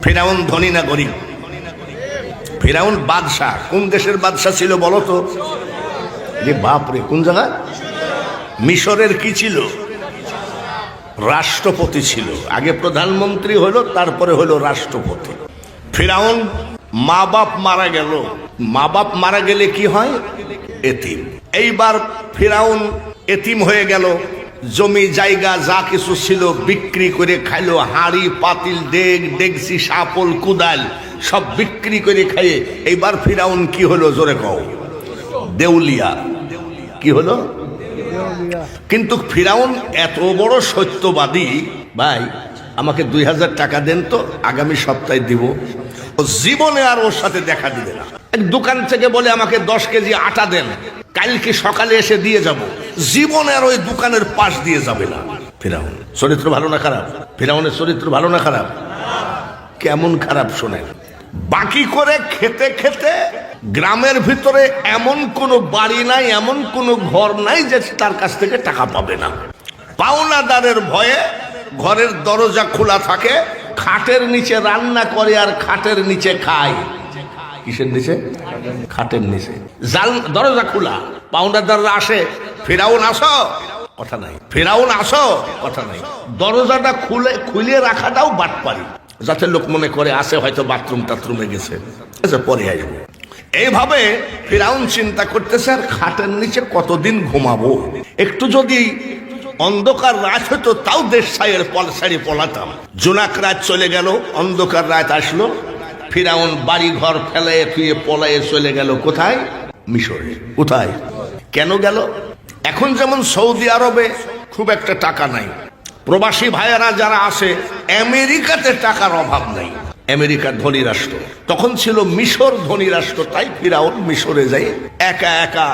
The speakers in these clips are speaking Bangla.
ফিরাউন ধনী না গরিব? ফিরাউন বাদশাহ। কোন দেশের বাদশাহ ছিল বলো তো? যে বাপরে, কোন জায়গায়? মিশরের কি ছিল? রাষ্ট্রপতি ছিল। আগে প্রধানমন্ত্রী হলো, তারপরে হলো রাষ্ট্রপতি। ফিরাউন মা বাপ মারা গেল। মা বাপ মারা গেলে কি হয়? এতিম। এইবার ফিরাউন এতিম হয়ে গেল। জমি জায়গা যা কিছু ছিল বিক্রি করে খাইলো। হাঁড়ি পাতিল ডেক ডেকসি সাপল কুদাল সব বিক্রি করে খাইয়ে এইবার ফিরাউন কি হলো জোরে কও? দেউলিয়া। কি হলো? কিন্তু ফিরাউন এত বড় সত্যবাদী, ভাই আমাকে 2000 টাকা দেন তো, আগামী সপ্তাহে দিব। ও জীবনে আর ওর সাথে দেখা দিবে না। এক দোকান থেকে বলে আমাকে 10 কেজি আটা দেন, কালকে সকালে এসে দিয়ে যাব। জীবনে আর ওই দোকানের পাশ দিয়ে যাবে না। ফিরাউন চরিত্র ভালো না খারাপ? ফিরাউনের চরিত্র ভালো না খারাপ? কেমন খারাপ শোনেন। বাকি করে খেতে খেতে গ্রামের ভিতরে এমন কোনো বাড়ি নাই, এমন কোনো ঘর নাই যে তার কাছ থেকে টাকা পাবে না। পাওনাদারের ভয়ে ঘরের দরজা খোলা থাকে, খাটের নিচে রান্না করে আর খাটের নিচে খায়। কিসের নিচে? খাটের নিচে। জাল দরজা খোলা, পাওনাদাররা আসে, ফিরাউন আসো, কথা নাই। ফিরাউন আসো, কথা নাই। দরজাটা খুলে রাখাটাও বাটপারি, যাতে লোক মনে করে আসে হয়তো বাথরুম টাথরুমে গেছে, পরে আসবো। এইভাবে ফিরাউন চিন্তা করতেছে আর খাটের নিচে কতদিন ঘুমাবো। একটু যদি অন্ধকার রাত হতো তাও দেশ ছাড়ি পলাতাম। জোনাক রাত চলে গেল, অন্ধকার রাত আসলো। ফিরাউন বাড়ি ঘর ফেলে ফিরে পলায়ে চলে গেল কোথায়? মিশরে। কোথায়? কেন গেল? এখন যেমন সৌদি আরবে খুব একটা টাকা নাই, প্রবাসী ভাইয়েরা যারা আসে, আমেরিকাতে টাকার অভাব নাই। আমেরিকার ধনী রাষ্ট্র, তখন ছিল মিশর ধনী রাষ্ট্র। তাই ফিরাউন মিশরে যায় একা একা,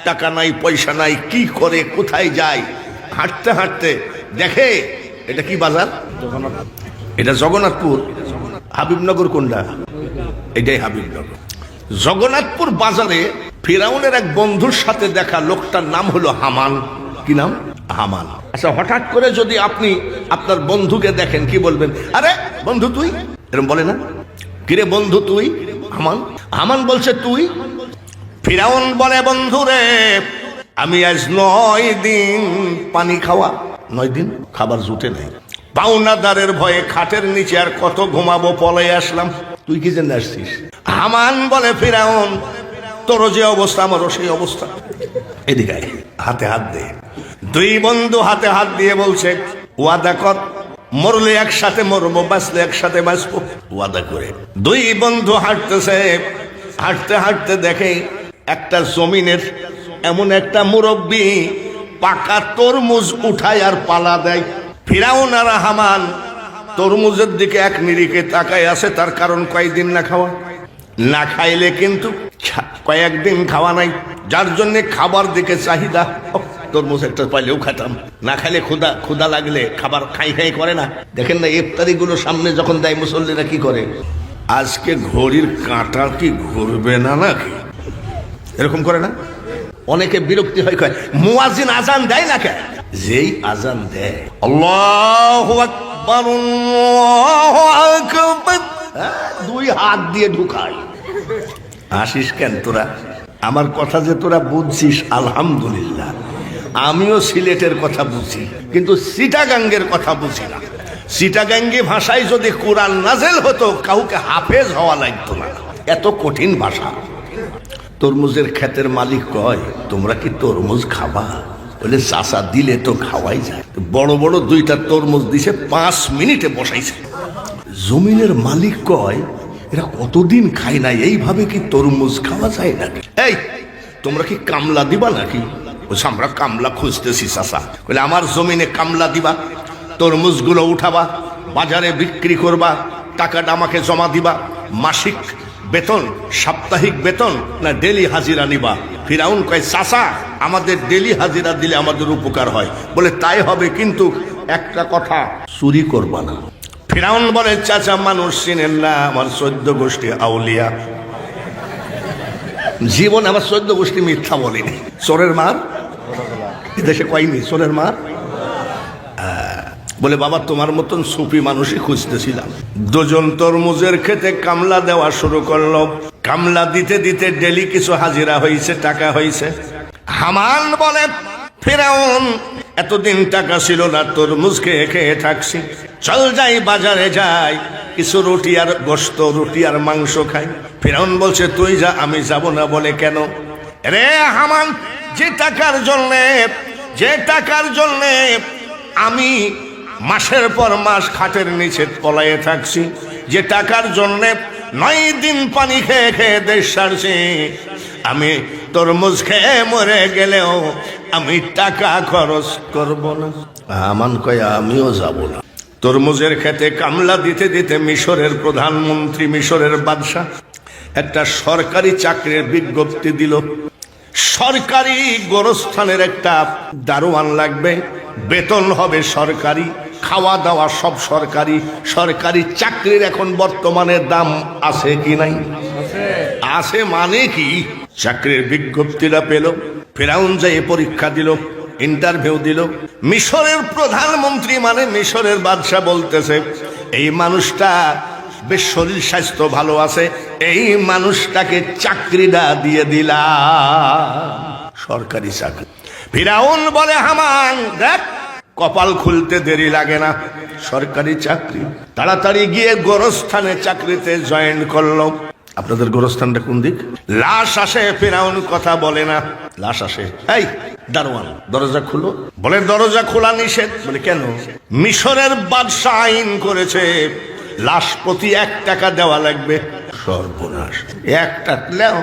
টাকা নাই পয়সা নাই, কি করে কোথায় যায়। হাঁটতে হাঁটতে দেখে এটা কি বাজার? এটা জগন্নাথপুর। হাবিবনগর কোনটা? এটাই হাবিবনগর। জগন্নাথপুর বাজারে ফিরাউনের এক বন্ধুর সাথে দেখা। লোকটার নাম হলো হামান। কি নাম? হামান। আচ্ছা, হঠাৎ করে যদি আপনি আপনার বন্ধুকে দেখেন, কি বলবেন? আরে বন্ধু তুই, এরকম বলে না? কিরে বন্ধু তুই? হামান। হামান বলছে তুই? ফিরাউন বলে বন্ধু রে, আমি আজ 9 দিন পানি খাওয়া, 9 দিন খাবার জুটে নাই। পাওনাদারের ভয়ে খাটের নিচে আর কত ঘুমাবো, পলাই আসলাম। তুই কি জন্য আসছিস? হামান বলে ফিরাউন, তোর যে অবস্থা আমারও সেই অবস্থা। এদিকে হাতে হাত দে। দুই বন্ধু হাতে হাত দিয়ে বলছে ওয়াদা কর, মরলে একসাথে মরবো, বাঁচলে একসাথে বাঁচবো, ওয়াদা করে। দুই বন্ধু হাঁটতেছে, হাঁটতে হাঁটতে দেখে একটা জমিনের এমন একটা মুরব্বী পাকা তরমুজ উঠায় আর পালা দেয়। ফিরাউন আর হামান তরমুজের দিকে এক নিরিখে তাকায় আছে। তার কারণ কয়েকদিন না খাওয়া, না খাইলে কিন্তু কয়েকদিন খাওয়া নাই, যার জন্য খাবার দিকে চাহিদা। তরমুজ একটা পাইলেও খাতাম, না খাইলে ক্ষুধা লাগলে খাবার খাই খাই করে না। দেখেন না ইফতারি গুলো সামনে যখন দেয় মুসল্লিরা কি করে? আজকে ঘড়ির কাঁটা কি ঘুরবে না নাকি, এরকম করে না? অনেকে বিরক্তি হয়, কয় মুয়াজ্জিন আজান দেয় না কেন? যেই আজান দেয় আল্লাহু আকবার আল্লাহু আকবার, দুই হাত দিয়ে ঢুকায়। আসিস কেন তোরা? আমার কথা যে তোরা বুঝছিস আলহামদুলিল্লাহ। আমিও সিলেটের কথা বুঝি, কিন্তু চিটাগাঙ্গের কথা বুঝি না। চিটাগাঙ্গি ভাষায় যদি কোরআন নাজেল হতো, কাউকে হাফেজ হওয়া লাগতো না, এত কঠিন ভাষা। তরমুজের ক্ষেতের মালিক কয় তোমরা কি তরমুজ খাবা? বলে চাষা দিলে তো খাওয়াই যায়। বড় বড় 2টা তরমুজ দিছে, 5 মিনিটে বসাইছে। জমিনের মালিক কয় এরা কতদিন খায় না, এইভাবে কি তরমুজ খাওয়া যায় নাকি? এই তোমরা কি কামলা দিবা নাকি? বলছে আমরা কামলা খুঁজতেছি চাষা। বলে আমার জমিনে কামলা দিবা, তরমুজগুলো উঠাবা, বাজারে বিক্রি করবা, টাকাটা আমাকে জমা দিবা। মাসিক বেতন, সাপ্তাহিক বেতন না ডেলি হাজিরা নিবা? ফিরাউন কয় চাচা আমাদের ডেলি হাজিরা দিলে আমাদের উপকার হয়। বলে তাই হবে, কিন্তু একটা কথা, চুরি করবা না। ফিরাউন বলে চাচা মানুষ চিনেন না, আমার 14 গোষ্ঠী আউলিয়া। জীবন আমার 14 গোষ্ঠী মিথ্যা বলিনি। চোরের মার এদেশে কয়নি, চোরের মার। বলে বাবা তোমার মতন সুফি মানুষই খুঁজতেছিলাম। দুজন তরমুজের খেতে কামলা দেওয়া শুরু করলো। কামলা দিতে দিতে ডেলি কিছু হাজিরা হয়েছে, টাকা হয়েছে। হামান বলে ফিরাউন এতদিন টাকা ছিল না, তরমুজ খেয়ে খেয়ে থাকছি, চল যাই বাজারে যাই, কিছু রুটি আর গোশত, রুটি আর মাংস খাই। ফিরাউন বলছে তুই যা, আমি যাব না। বলে কেন? রে হামান, যে টাকার জন্যে আমি মাসের পর মাস খাটের নিচে পলায়ে থাকছি, যে টাকার জন্যে 9 দিন পানি খেয়ে খেয়ে দেশ সারছি, আমি তরমুজ খেয়ে মরে গেলেও আমি টাকা খরচ করব না। হামান কয় আমিও যাব না। তরমুজের খেতে কামলা দিতে দিতে মিশরের প্রধানমন্ত্রী, মিশরের বাদশাহ একটা সরকারি চাকরির বিজ্ঞপ্তি দিল। সরকারি গোরস্থানের একটা দারোয়ান লাগবে, বেতন হবে সরকারি, খাওয়া দাওয়া সব সরকারি। সরকারি চাকরির এখন বর্তমানে দাম আছে কি নাই? আছে মানে কি? চাকরির বিজ্ঞপ্তিটা পেল, ফিরাউন যাই পরীক্ষা দিল, ইন্টারভিউ দিল। মিশরের প্রধানমন্ত্রী মানে মিশরের বাদশাহ বলতেছে এই মানুষটা বেশ শরীর স্বাস্থ্য ভালো আছে, এই মানুষটাকে চাকরিটা দিয়ে দিলাম, সরকারি চাকরি। ফিরাউন বলে হামান দেখ, কপাল খুলতে দেরি লাগে না, সরকারি চাকরি। তাড়াতাড়ি গিয়ে গোরস্থানে চাকরিতে জয়েন করলো। আপনাদের গোরস্থানটা কোন দিক? লাশ আসে, ফিরাউন কথা বলে না। লাশ আসে, এই দারোয়ান দরজা খুলো। বলে দরজা খোলা নিষেধ। বলে কেন? মিশরের বাদশাহ আইন করেছে লাশ প্রতি 1 টাকা দেওয়া লাগবে। সর্বনাশ, 1 টাকা নেও,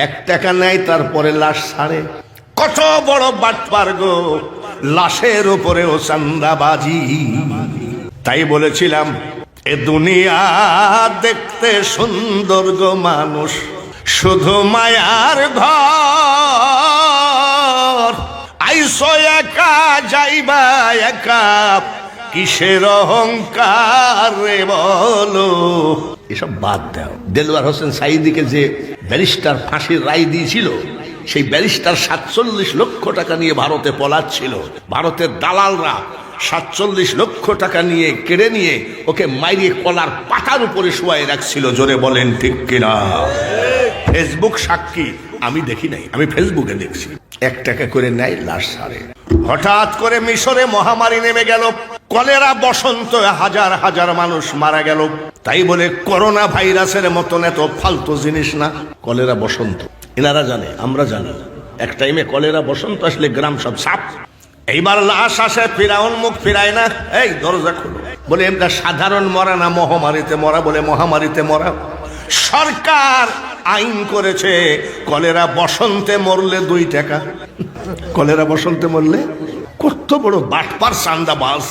1 টাকা নেয় তারপরে লাশ ছাড়ে। কত বড় বাটপার গো, লাশের উপরেও চান্দাবাজি। তাই বলেছিলাম এ দুনিয়া দেখতে সুন্দর গো মানুষ, শুধু মায়ার ঘর। আইসো একা যাইবা একা, কিসের অহংকার রে বলো। এসব বাদ দাও। দেলোয়ার হোসেন সাঈদীকে যে ব্যারিস্টার ফাঁসির রায় দিয়েছিল, সেই ব্যারিস্টার 47 লক্ষ টাকা নিয়ে ভারতে পলাচ্ছিল। ভারতের দালালরা 47 লক্ষ টাকা নিয়ে কেড়ে নিয়ে ওকে মাইরে কলার পাতার উপরে শুয়ায় রাখছিল। জোরে বলেন ঠিক কিনা? ফেসবুক সাক্ষী, আমি দেখি নাই, আমি ফেসবুকে দেখছি। 1 টাকা করে নেয়, লাশ ছাড়ে। হঠাৎ করে মিশরে মহামারী নেমে গেল, কলেরা, বসন্ত, হাজার হাজার মানুষ মারা গেল। তাই বলে করোনা ভাইরাসের মতন এত ফালতু জিনিস না। কলেরা, বসন্ত এনারা জানে, আমরা জানি। এক টাইমে কলেরা, বসন্ত আসলে গ্রাম সব সাপ। এইবার লাশ আসে, ফিরাউন মুখ ফিরায় না। এই দরজা খুলো। বলে এটা সাধারণ মরা না মহামারীতে মরা? বলে মহামারীতে মরা। সরকার আইন করেছে কলেরা বসন্তে মরলে 2 টাকা। কলেরা বসন্তে মরলে? কত বড় বাটপার চান্দাবাজ।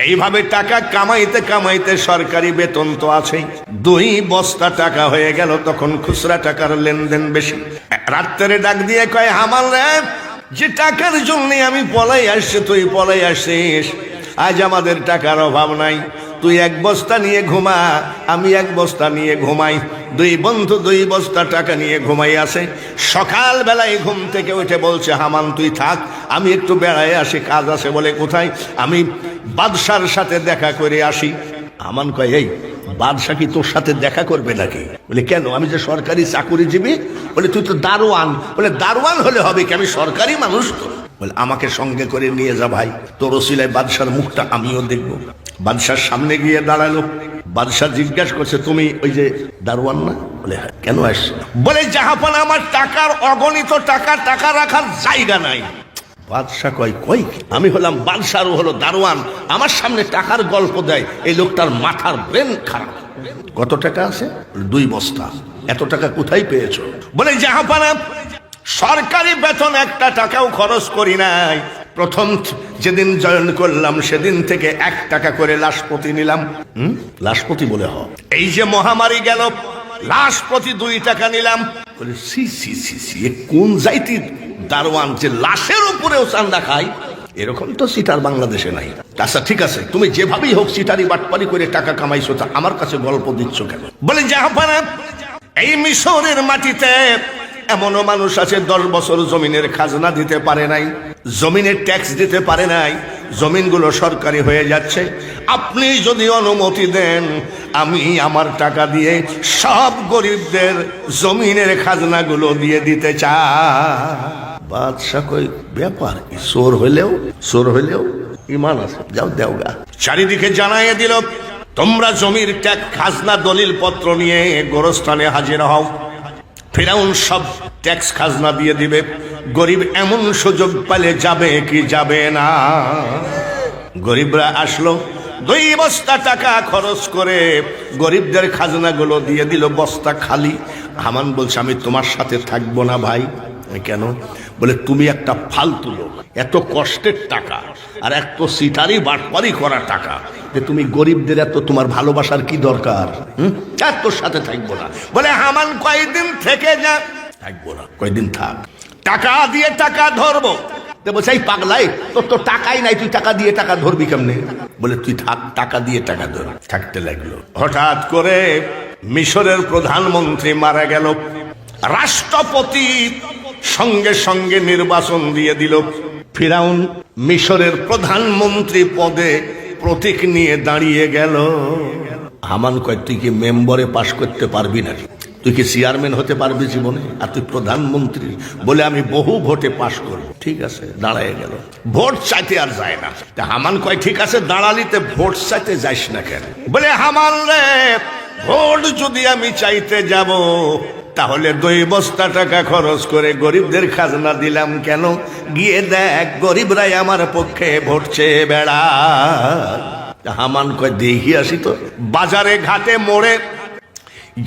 এইভাবে টাকা কামাইতে কামাইতে সরকারি বেতন তো আছেই, 2 বস্তা টাকা হয়ে গেল। তখন খুচরা টাকার লেনদেন বেশি। রাত্রে ডাক দিয়ে কয় হামান রে, যে টাকার জন্য আমি পলাই আসছি, তুই পলাই আসছিস। আজ আমাদের টাকার অভাব নাই, তুই 1 বস্তা নিয়ে ঘুমা, আমি 1 বস্তা নিয়ে ঘুমাই। 2 বন্ধু 2 বস্তা টাকা নিয়ে ঘুমাই আছে। সকাল বেলায় ঘুম থেকে উঠে বলছে হামান তুই থাক, আমি একটু বেড়ায় আসি, কাজ আছে। বলে কোথায়? আমি বাদশার সাথে দেখা করে আসি। হামান কয় এই বাদশা কি তোর সাথে দেখা করবে নাকি? বলে কেন? আমি যে সরকারি চাকুরিজীবী। বলে তুই তো দারোয়ান। বলে দারোয়ান হলে হবে কি, আমি সরকারি মানুষ তো। বলে আমাকে সঙ্গে করে নিয়ে যা ভাই, তোর ওসিলায় বাদশার মুখটা আমিও দেখবো। বাদশার সামনে গিয়ে দাঁড়ালো। বাদশাহ জিজ্ঞাসা করছে তুমি ওই যে দারোয়ান না? বলে হ্যাঁ। কেন আসছে? বলে জাহাপানা আমার টাকার অগণিত টাকা, টাকা রাখার জায়গা নাই। বাদশাহ কই আমি হলাম বাদশাহ, হলো দারোয়ান, আমার সামনে টাকার গল্প দেয়। এই লোকটার মাথার ব্রেন খারাপ। কত টাকা আছে? 2 বস্তা। এত টাকা কোথায় পেয়েছো? বলে জাহাপানা সরকারি বেতন 1 টাকাও খরচ করি নাই। প্রথম যেদিন জয়েন করলাম সেদিন থেকে 1 টাকা করে লাশ প্রতি নিলাম। লাশপতি বলে হ। এই যে মহামারী গেল, লাশ প্রতি 2 টাকা নিলাম। বলে সি সি সি সি, কোন জাইতি দারোয়ান যে লাশের উপরেও চান্দা খায়? এরকম তো সিটার বাংলাদেশে নাই। আচ্ছা ঠিক আছে, তুমি যেভাবেই হোক সিটারি বাটপারি করে টাকা কামাইছো, তা আমার কাছে গল্প দিচ্ছ কেন? বলে জাহাপানা এই মিশরের মাটিতে এমনও মানুষ আছে 10 বছর জমিনের খাজনা দিতে পারে নাই, জমিনের ট্যাক্স দিতে পারে নাই, জমিনগুলো সরকারি হয়ে যাচ্ছে, আপনি যদি অনুমতি দেন আমি আমার টাকা দিয়ে সব গরিবদের জমিনের খাজনাগুলো দিয়ে দিতে চাই। বাদশাহ কই ব্যাপার কি, চোর হইলেও ইমান আছে, যাও দেওগা। চারিদিকে জানাইয়ে দিল তোমরা জমির ট্যাক্স খাজনা দলিল পত্র নিয়ে গোরস্থানে হাজির হও। ফিরাউন সব ট্যাক্স খাজনা দিয়ে দিবে। গরিব এমন সুযোগ পেলে যাবে কি যাবে না? গরিবরা আসলো, 2 বস্তা টাকা খরচ করে গরিবদের খাজনাগুলো দিয়ে দিল, বস্তা খালি। হামান বলছে আমি তোমার সাথে থাকবো না ভাই। কেন? বলে তুমি একটা ফালতু লোক, এত কষ্টের টাকা আর এত সিটারি বাটপারি করা টাকা, যে তুমি গরিবদের এত তোমার ভালোবাসার কি দরকার? তোর সাথে থাকবো না। বলে হামান কয়েকদিন থেকে যা। থাকবো না, কয়েকদিন থাক, টাকা দিয়ে টাকা ধরবো। বলছে এই পাগলাই, তোর তো টাকাই নাই, তুই টাকা দিয়ে টাকা ধরবি কেমনে? বলে তুই থাক, টাকা দিয়ে টাকা ধর। থাকতে লাগলো। হঠাৎ করে মিশরের প্রধানমন্ত্রী মারা গেল। রাষ্ট্রপতি সঙ্গে সঙ্গে নির্বাচন দিয়ে দিল। ফিরাউন মিশরের প্রধানমন্ত্রী পদে প্রতীক নিয়ে দাঁড়িয়ে গেল। হামান কয় তুই কি মেম্বরে পাশ করতে পারবি না? তুই কি চেয়ারম্যান হতে পারবি জীবনে? আর তুই প্রধানমন্ত্রী? বলে আমি বহু ভোটে পাশ করব। ঠিক আছে, দাঁড়ায় গেল। ভোট চাইতে আর যায় না। হামান কয় ঠিক আছে, দাঁড়ালিতে ভোট চাইতে যাইস না কেন? বলে হামান রে, ভোট যদি আমি চাইতে যাব তাহলে 2 বস্তা টাকা খরচ করে গরিবদের খাজনা দিলাম কেন? গিয়ে দেখ গরিবরাই আমার পক্ষে ভোট চেয়ে বেড়ায়। হামান কয় দেখি আসি তো। বাজারে ঘাটে মোড়ে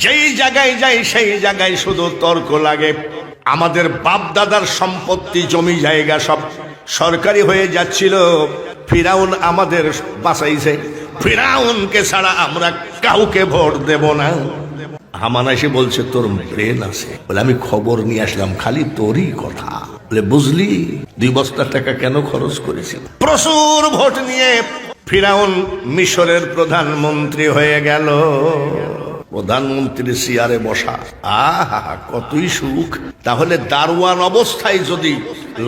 যেই জায়গায় যাই সেই জায়গায় শুধু তর্ক লাগে। আমাদের বাপ দাদার সম্পত্তি জমি জায়গা সব সরকারি হয়ে যাচ্ছিল, ফিরাউন আমাদের বাঁচাইছে, ফিরাউনকে ছাড়া আমরা কাউকে ভোট দেব না। হামান এসে বলছে তোর ব্রেন আছে? বলে আমি খবর নিয়ে আসলাম, খালি তোরই কথা। বলে বুঝলি 2 বস্তা টাকা কেন খরচ করেছি? প্রচুর ভোট নিয়ে ফিরাউন মিশরের প্রধানমন্ত্রী হয়ে গেল। প্রধানমন্ত্রী চেয়ারে বসা, আহা কতই সুখ। তাহলে দারোয়ান অবস্থায় যদি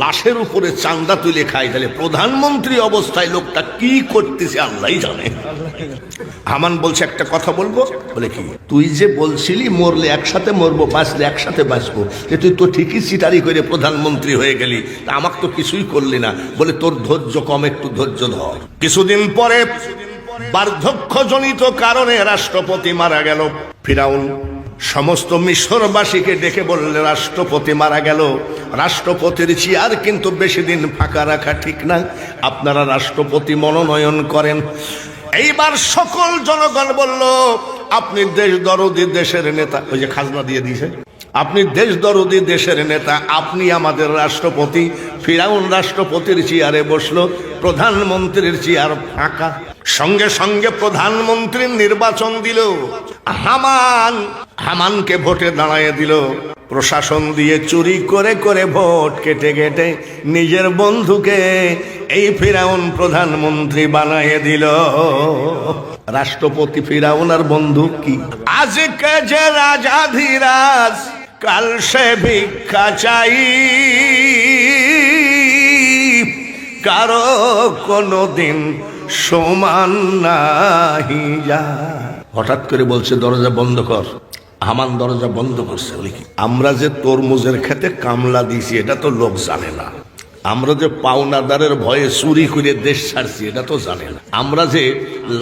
লাশের উপরে চান্দা তুলে খায়, তাহলে প্রধানমন্ত্রী অবস্থায় লোকটা কি করতেছে আল্লাহ জানে। হামান বলছে একটা কথা বলবো? বলে কি? তুই যে বলছিলি মরলে একসাথে মরবো, বাঁচলে একসাথে বাঁচবো, যে তুই তো ঠিকই সিটারি করে প্রধানমন্ত্রী হয়ে গেলি, আমাকে তো কিছুই করলি না। বলে তোর ধৈর্য কম, একটু ধৈর্য ধর। কিছুদিন পরে বার্ধক্যজনিত কারণে রাষ্ট্রপতি মারা গেল। ফিরাউন সমস্ত মিশরবাসীকে ডেকে বললে রাষ্ট্রপতি মারা গেল, রাষ্ট্রপতির চেয়ার কিন্তু বেশি দিন ফাঁকা রাখা ঠিক না, আপনারা রাষ্ট্রপতি মনোনয়ন করেন। এইবার সকল জনগণ বলল আপনি দেশ দরদি দেশের নেতা, ওই যে খাজনা দিয়ে দিয়েছে, আপনি দেশ দরদি দেশের নেতা, আপনি আমাদের রাষ্ট্রপতি। ফিরাউন রাষ্ট্রপতির চেয়ারে বসলো, প্রধানমন্ত্রীর চেয়ার ফাঁকা। সঙ্গে সঙ্গে প্রধানমন্ত্রীর নির্বাচন দিল। হামানকে ভোটে দাঁড়ায় দিল। প্রশাসন দিয়ে চুরি করে করে ভোট কেটে কেটে নিজের বন্ধুকে এই ফিরাউন প্রধানমন্ত্রী বানায় দিল। রাষ্ট্রপতি ফিরাউন আর বন্ধু কি? আজকে যে রাজাধিরাজ, কাল সে ভিক্ষা চাই, কারো কোনদিন সমান নাহি যা। হঠাৎ করে বলছে দরজা বন্ধ কর। হামান দরজা বন্ধ করছে। বলি কি? আমরা যে তরমুজের খেতে কামলা দিছি এটা তো লোক জানে না। আমরা যে পাওনাদারের ভয়ে চুরি করে দেশ ছাড়ছি এটা তো জানে না। আমরা যে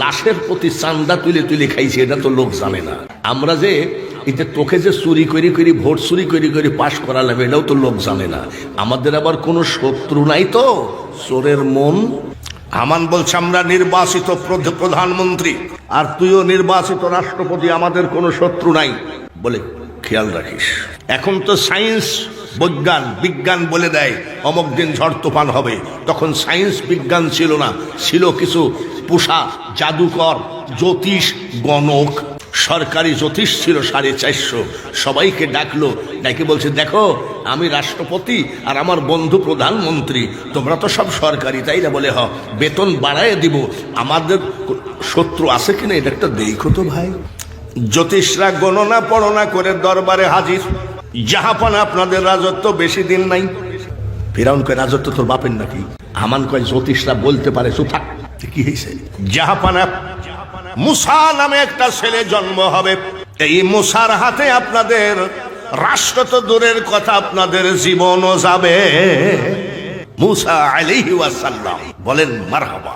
লাশের প্রতি চান্দা তুলে তুলে খাইছি এটা তো লোক জানে না। আমরা যে এতে তোকে যে চুরি করি করি ভোট চুরি করি করি পাশ করালাম এটাও তো লোক জানে না। আমাদের আবার কোনো শত্রু নাই তো, চোরের মন। হামান বলছে আমরা নির্বাচিত প্রধানমন্ত্রী আর তুইও নির্বাচিত রাষ্ট্রপতি, আমাদের কোনো শত্রু নাই। বলে খেয়াল রাখিস, এখন তো সায়েন্স বিজ্ঞান বলে দেয় অমুক দিন ঝড় তুফান হবে। তখন সায়েন্স বিজ্ঞান ছিল না, ছিল কিছু পোষা জাদুকর, জ্যোতিষ, গণক। সরকারি জ্যোতিষ ছিল 450। সবাইকে ডাকলো, ডাকে বলছে দেখো আমি রাষ্ট্রপতি আর আমার বন্ধু প্রধানমন্ত্রী, তোমরা তো সব সরকারি, তাই না? বলে বেতন বাড়ায় দিব, আমাদের শত্রু আছে কিনা এটা একটা দেখো তো ভাই। জ্যোতিষরা গণনা পড়না করে দরবারে হাজির। জাহাপানা আপনাদের রাজত্ব বেশি দিন নাই। ফিরাউন কয় রাজত্ব তোর বাপের নাকি? হামান কয় জ্যোতিষরা বলতে পারে, চুপ থাক। কি হয়েছে? জাহাপানা মুসা নামে একটা ছেলে জন্ম হবে। এই মুসার হাতে আপনাদের রাষ্ট্র তো দূরের কথা, আপনাদের জীবনও যাবে। মুসা আলাইহি ওয়াসাল্লাম বলেন মারহাবা।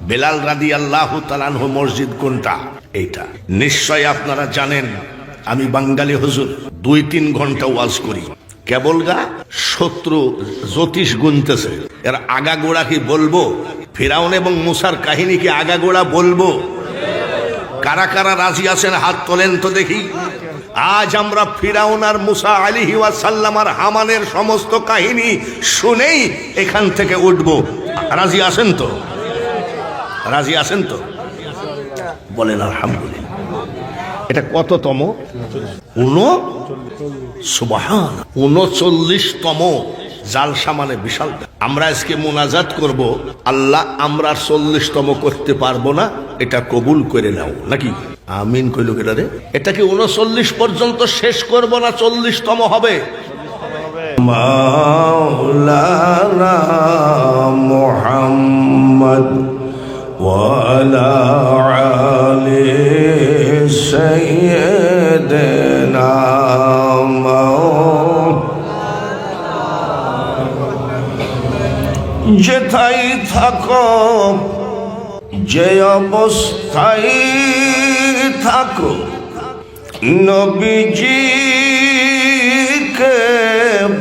বেলাল রাদিয়াল্লাহু তাআলা আনহু মসজিদ কোনটা? এইটা নিশ্চয় আপনারা জানেন। আমি বাঙালি হুজুর, 2-3 ঘন্টা ওয়াজ করি। কেবল গা শত্রু জ্যোতিষ গুনতেছে, এর আগাগোড়া কি বলবো? ফিরাউন এবং মুসার কাহিনী কি আগাগোড়া বলবো? কারা কারা রাজি আছেন হাত তোলেন তো দেখি। আজ আমরা ফিরাউন আর মুসা আলাইহি ওয়াসাল্লাম আর হামানের সমস্ত কাহিনী শুনেই এখান থেকে উঠবো। রাজি আছেন তো? রাজি আছেন তো? বলেন আলহামদুলিল্লাহ। এটা কততম? 39তম জালসা, মানে বিশাল। আমরা আজকে মোনাজাত করব, আল্লাহ আমরা 40তম করতে পারবো না, এটা কবুল করে নাও, নাকি? আমিন কইল কেটা রে? এটা কি 39 পর্যন্ত শেষ করব না 40তম হবে? মাওলানা মুহাম্মদ ওয়া আলা আলি সাইয়্যিদিনা যেথায় থাকো, যে অবস্থায় থাকো, নবীজিকে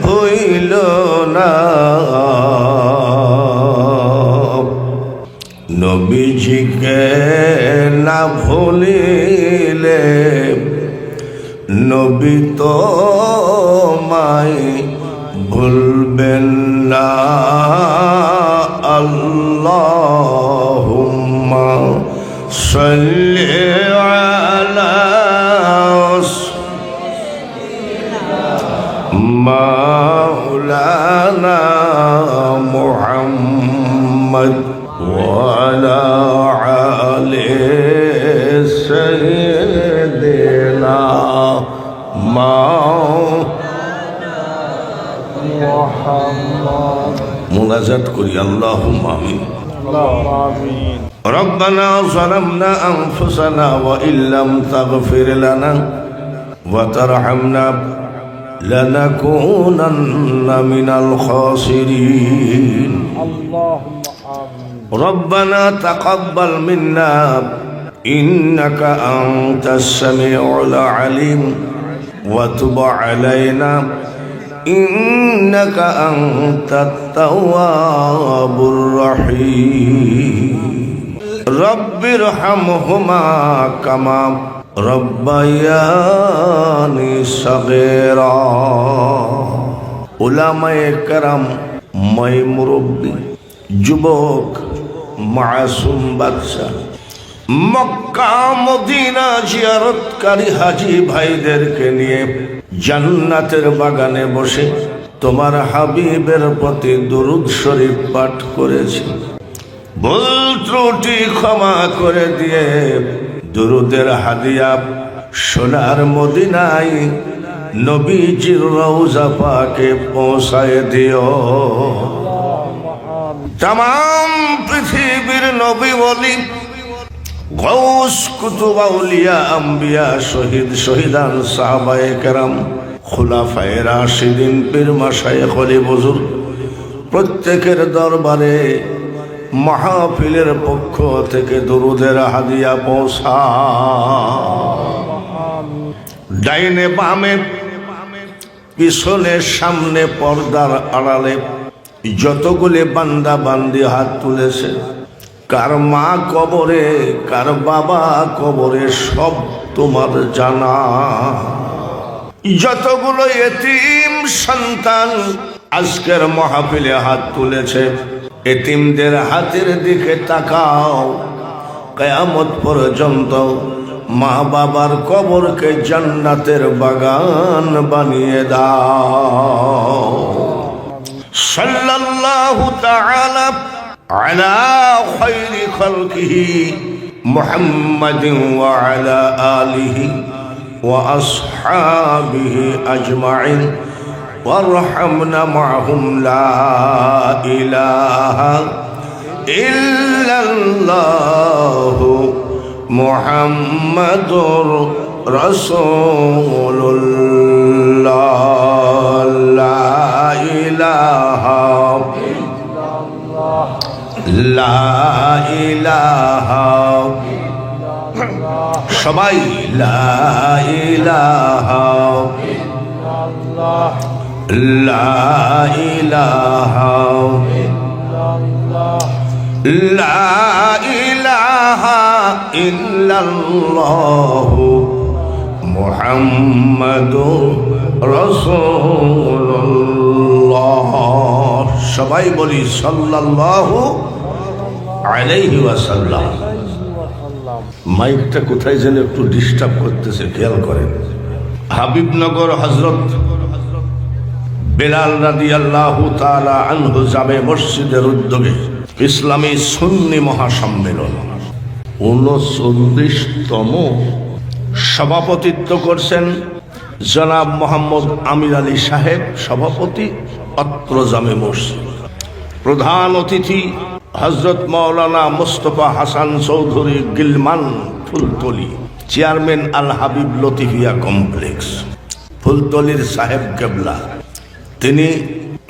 ভুইল না। নবীজিকে না ভুলিলে নবী তোমায় ভুলবেন না। আল্লাহুম্মা সাল্লি আলা মাওলানা মুহাম্মদ ওয়া আলা আলি সাইয়্যিদিনা মুনাজাত করি। আল্লাহুম্মা আমিন। রব্বানা যালামনা আনফুসানা ওয়া ইল্লাম তাগফির লানা ওয়া তারহামনা লানাকুনান্না মিনাল খাসিরিন। রব্বানা তাকাব্বাল মিন্না ইন্নাকা আনতাস সামিউল আলিম ওয়া তুব আলাইনা إنك أنت التواب الرحيم رب ارحمهما كما ربياني صغيرا উলামায়ে কেরাম, মাই মুরব্বী, যুবক, মাসুম বাচ্চা, মক্কা মদিনা জিয়ারতকারী হাজী ভাইদেরকে নিয়ে জান্নাতের বাগানে বসে তোমার হাবিবের প্রতি দুরূদ শরীফ পাঠ করেছি। ভুল ত্রুটি ক্ষমা করে দিয়ে দুরূদের হাদিয়া সোনার মদিনায় নবীজির রওজা পাকে পৌঁছায় দিও। তামাম পৃথিবীর নবী ওলি, গৌস, কুতুব, আউলিয়া, আম্বিয়া, শহীদ, শহীদান, সাহাবায়ে কেরাম, খুলাফায়ে রাশিদিন, পীর মাশায়েখ, ওলি বুজুর্গ প্রত্যেকের দরবারে মাহফিলের পক্ষ থেকে দুরূদের হাদিয়া পৌঁছা। ডাইনে বামে, পিছনে সামনে, পর্দার আড়ালে যতগুলি বান্দা বান্দি হাত তুলেছে, কার মা কবরে, কার বাবা কবরে, সব তোমার জানা। যতগুলো এতিম সন্তান আজকের মাহফিলে হাত তুলেছে, এতিমদের হাতের দিকে তাকাও। কিয়ামত পর্যন্ত মা বাবার কবরকে জান্নাতের বাগান বানিয়ে দাও। সাল্লাল্লাহু তাআলা আলা খায়রি খালকিহি মুহাম্মাদিন ওয়া আলা আলিহি ওয়া আসহাবিহি আজমাইন وارحمنا معهم لا إله إلا الله محمد رسول الله لا إله إلا الله لا إله সবাই লা ইলাহা ইল্লাল্লাহ লা ইলাহা ইল্লাল্লাহ লা ইলাহা ইল্লাল্লাহ মুহাম্মাদুর রাসূলুল্লাহ সবাই বলি সাল্লাল্লাহু আলাইহি ওয়াসাল্লাম। মাইকটা কোথায় যেন একটু ডিস্টার্ব করতেছে, খেয়াল করেন। হাবিবনগর হযরত বেলাল রাদিয়াল্লাহু তাআলা আনহু জামে মসজিদের উদ্যোগে ইসলামী সুন্নি মহাসম্মেলন 39তম সভাপতিত্ব করছেন জনাব মোহাম্মদ আমির আলী সাহেব, সভাপতি অত্র জামে মসজিদ। প্রধান অতিথি হযরত মাওলানা মুস্তাফা হাসান চৌধুরী গিলমান ফুলতলি, চেয়ারম্যান আল হাবিব লতিফিয়া কমপ্লেক্স ফুলতলির সাহেব কেবলা। তিনি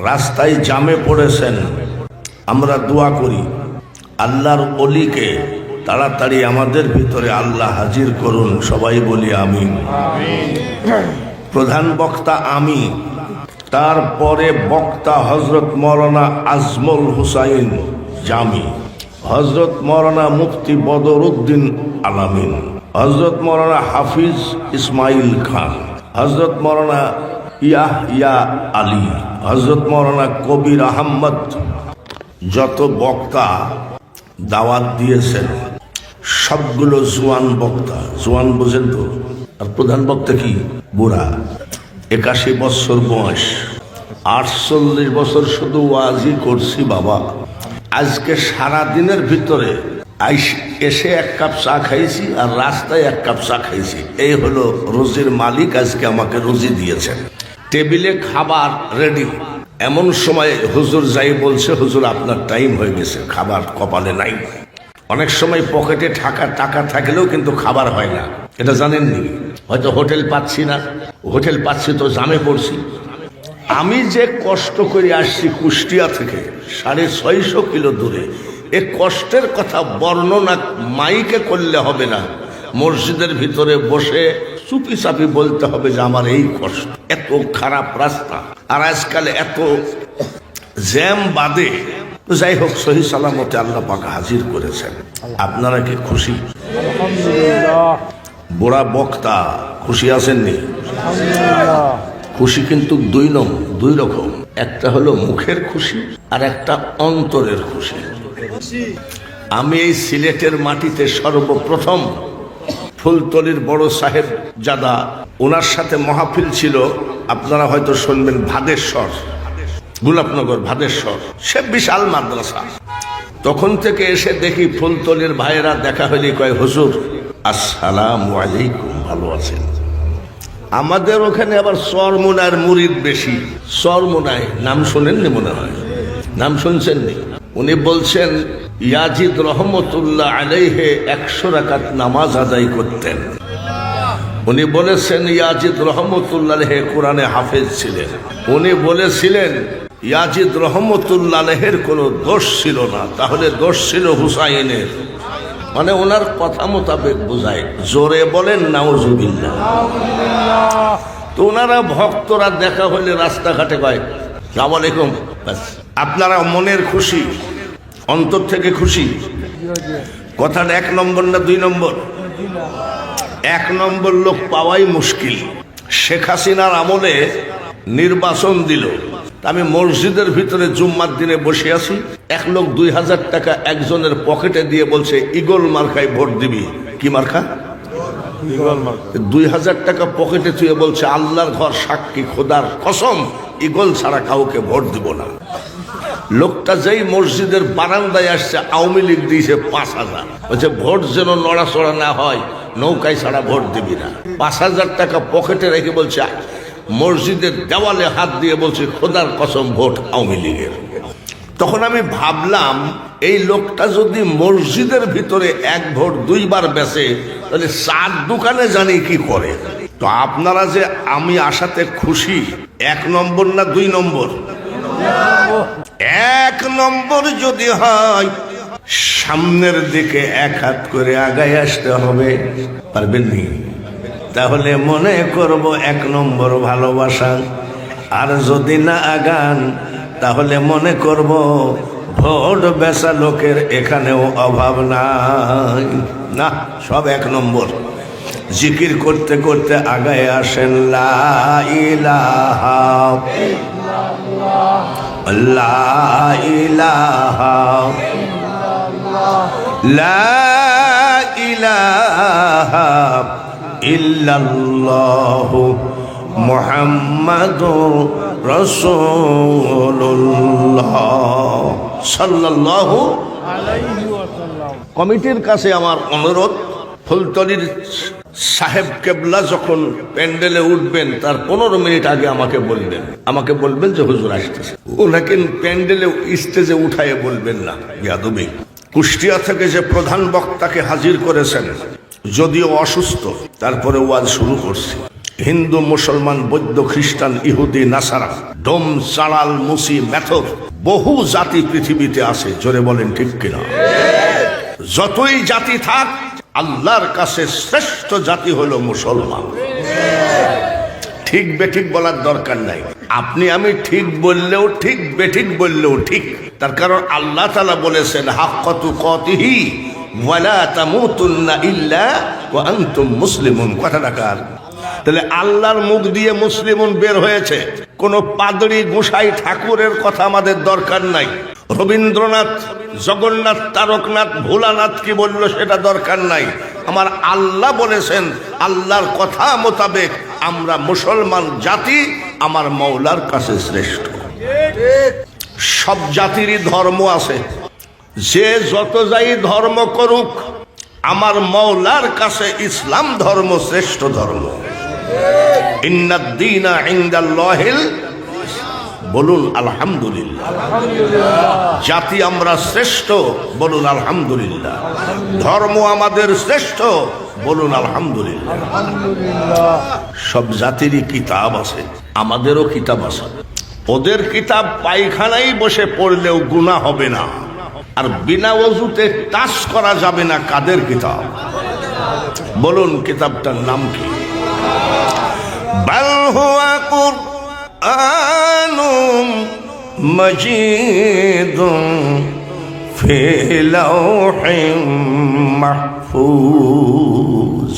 রাস্তায় জামে পড়েছেন। আমরা দোয়া করি আল্লাহর ওলিকে তাড়াতাড়ি আমাদের ভিতরে আল্লাহ হাজির করুন, সবাই বলি আমিন। প্রধান বক্তা আমি, তারপরে বক্তা হযরত মাওলানা আজমল হুসাইন জামি, হযরত মাওলানা মুফতি বদরউদ্দিন আলামিন, হযরত মাওলানা হাফিজ ইসমাইল খান, হযরত মাওলানা ইয়াহইয়া আলী, হযরত মাওলানা কবির আহমদ। যত বক্তা দাওয়াত দিয়েছেন সবগুলো জোয়ান বক্তা। জোয়ান বোঝেন তো? আর প্রধান বক্তা কি? বুড়া, 81 বছর বয়স, 48 বছর শুধু ওয়াজি করছি বাবা। আজকে সারা দিনের ভিতরে এসে 1 কাপ চা খাইছি আর রাস্তায় 1 কাপ চা খাইছি। এই হলো রোজির মালিক, আজকে আমাকে রুজি দিয়েছেন। টেবিলে খাবার রেডি। এমন সময় হুজুর যাই বলছে, হুজুর আপনার টাইম হয়ে গেছে, খাবার কপালে নাই। অনেক সময় পকেটে টাকা থাকলেও কিন্তু খাবার হয় না, এটা জানেননি? হয়তো হোটেল পাচ্ছি না, হোটেল পাচ্ছি তো জামে পড়ছি। আমি যে কষ্ট করে আসছি কুষ্টিয়া থেকে 650 কিলো দূরে, এ কষ্টের কথা বর্ণনা মাইকে করলে হবে না, মসজিদের ভিতরে বসে চুপি চাপি বলতে হবে যে আমার এই কষ্ট। এত খারাপ রাস্তা, আর আজকাল এত জ্যাম বাদে। যাই হোক, সহি সালামতে আল্লাহ পাক হাজির করেছেন। আপনারা কি খুশি? বুড়া বক্তা খুশি আছেননি? খুশি কিন্তু দুই রকম। একটা হলো মুখের খুশি আর একটা অন্তরের খুশি। আমি এই সিলেটের মাটিতে সর্বপ্রথম ফুলতলির বড় সাহেব জাদা, ওনার সাথে মাহফিল ছিল, আপনারা হয়তো শুনবেন, ভাদেশ্বর, গোলাপনগর ভাদেশ্বর, সে বিশাল মাদ্রাসা। তখন থেকে এসে দেখি ফুলতলির ভাইয়েরা দেখা হলে কয়, হুজুর আসসালামু আলাইকুম, ভালো আছেন? আমাদের ওখানে আবার চরমোনার মুরিদ বেশি। চরমোনায় নাম শোনেননি মনে হয়? নাম শুনছেননি? উনি বলছেন ইয়াজিদ রহমতুল্লাহ আলাইহে 100 রাকাত নামাজ আদায় করতেন। উনি বলেছেন ইয়াজিদ রহমতুল্লাহ আলাইহে কোরআনে হাফেজ ছিলেন। উনি বলেছিলেন ইয়াজিদ রহমতুল্লাহ আলাইহের কোনো দোষ ছিল না, তাহলে দোষ ছিল হুসাইনের। মানে ওনার কথা মোতাবেক বোঝায়। জোরে বলেন নাউজুবিল্লাহ। তো ওনারা ভক্তরা দেখা হলে রাস্তাঘাটে কয় আসসালামু আলাইকুম। আপনারা মনের খুশি, অন্তর থেকে খুশি? কথাটা 1 নম্বর না 2 নম্বর? 1 নম্বর লোক পাওয়াই মুশকিল। শেখ হাসিনার আমলে নির্বাচন দিল, আমি মসজিদের ভিতরে জুম্মার দিনে বসে আছি, এক লোক 2000 টাকা একজনের পকেটে দিয়ে বলছে ইগল মার্কায় ভোট দিবি। কি মার্কা? 2000 টাকা পকেটে থুয়ে বলছে আল্লাহর ঘর সাক্ষী, খোদার কসম, ইগল ছাড়া কাউকে ভোট দিব না। লোকটা যেই মসজিদের বারান্দায় আসছে, আওয়ামী লীগ দিয়েছে 5000, বলছে ভোট যেন নড়াচড়া না হয়, নৌকায় ছাড়া ভোট দিবি না। 5000 টাকা পকেটে রেখে বলছে মসজিদের দেওয়ালে হাত দিয়ে বলছে খোদার কসম ভোট আওয়ামী লীগের। তখন আমি ভাবলাম এই লোকটা যদি মসজিদের ভিতরে এক ভোট দুইবার বেচে তাহলে চার দোকানে জানি কি করে। তো আপনারা যে আমি আসাতে খুশি, 1 নম্বর না 2 নম্বর? 1 নম্বর যদি হয় সামনের দিকে 1 হাত করে আগায় আসতে হবে, পারবেন নি? তাহলে মনে করব 1 নম্বর ভালোবাসা। আর যদি না আগান তাহলে মনে করব ভোট বেচা লোকের এখানেও অভাব নাই। না, সব 1 নম্বর। জিকির করতে করতে আগায় আসেন, লা ইলাহা ইল্লাল্লাহ, লা ইলাহা ইল্লাল্লাহ, লা ইলাহা ইল্লাল্লাহ মুহাম্মাদুর রাসূলুল্লাহ সাল্লাল্লাহু আলাইহি ওয়াসাল্লাম। কমিটির কাছে আমার অনুরোধ, ফুলতলির সাহেব কেবলা যখন প্যান্ডেলে উঠবেন তার 15 মিনিট আগে আমাকে বলবেন যে হুজুর আসতেছে। ওনাকে প্যান্ডেলে স্টেজে উঠায় বলবেন না। বেয়াদবি। কুষ্টিয়া থেকে যে প্রধান বক্তাকে হাজির করেছেন, যদিও অসুস্থ, তারপরে ওয়াজ শুরু করছে। হিন্দু, মুসলমান, বৌদ্ধ, খ্রিস্টান, ইহুদি, নাসারা, ডোম, চাড়াল, মুসি, মেথর, বহু জাতি পৃথিবীতে আছে। জোরে বলেন ঠিক কিনা? যতই জাতি থাক, আল্লাহর কাছে শ্রেষ্ঠ জাতি হলো মুসলমান। ঠিক বেঠিক বলার দরকার নাই। আপনি আমি ঠিক বললেও ঠিক, বেঠিক বললেও ঠিক। তার কারণ আল্লাহ তাআলা বলেছেন হাক্কা তুকাতিহি ওয়ালা তামুতুন্না ইল্লা ওয়া আনতুম মুসলিমুন। কথাটা কার? তাহলে আল্লাহর মুখ দিয়ে মুসলিমুন বের হয়েছে। কোন পাদরি, গোসাই, ঠাকুরের কথা আমাদের দরকার নাই। রবীন্দ্রনাথ, জগন্নাথ, তারকনাথ, ভোলানাথ কি বলল সেটা দরকার নাই। আমার আল্লাহ বলেছেন, আল্লাহর কথা মোতাবেক আমরা মুসলমান জাতি আমার মওলার কাছে শ্রেষ্ঠ। সব জাতিরই ধর্ম আছে, যে যত যাই ধর্ম করুক, আমার মওলার কাছে ইসলাম ধর্ম শ্রেষ্ঠ ধর্ম। ইন্নাদ দীনা ইনদাল্লাহিল, বলুন আলহামদুলিল্লাহ। জাতি আমরা শ্রেষ্ঠ, বলুন আলহামদুলিল্লাহ। ধর্ম আমাদের শ্রেষ্ঠ, বলুন আলহামদুলিল্লাহ। সব জাতিরই কিতাব আছে, আমাদেরও কিতাব আছে। ওদের কিতাব পায়খানায় বসে পড়লেও গুনাহ হবে না, আর বিনা ওযুতে টাচ করা যাবে না। কাদের কিতাব? বলুন কিতাবটার নাম কি? বাল হুয়া কুরআনুম মাজিদুন ফি লাওহিম মাহফুজ।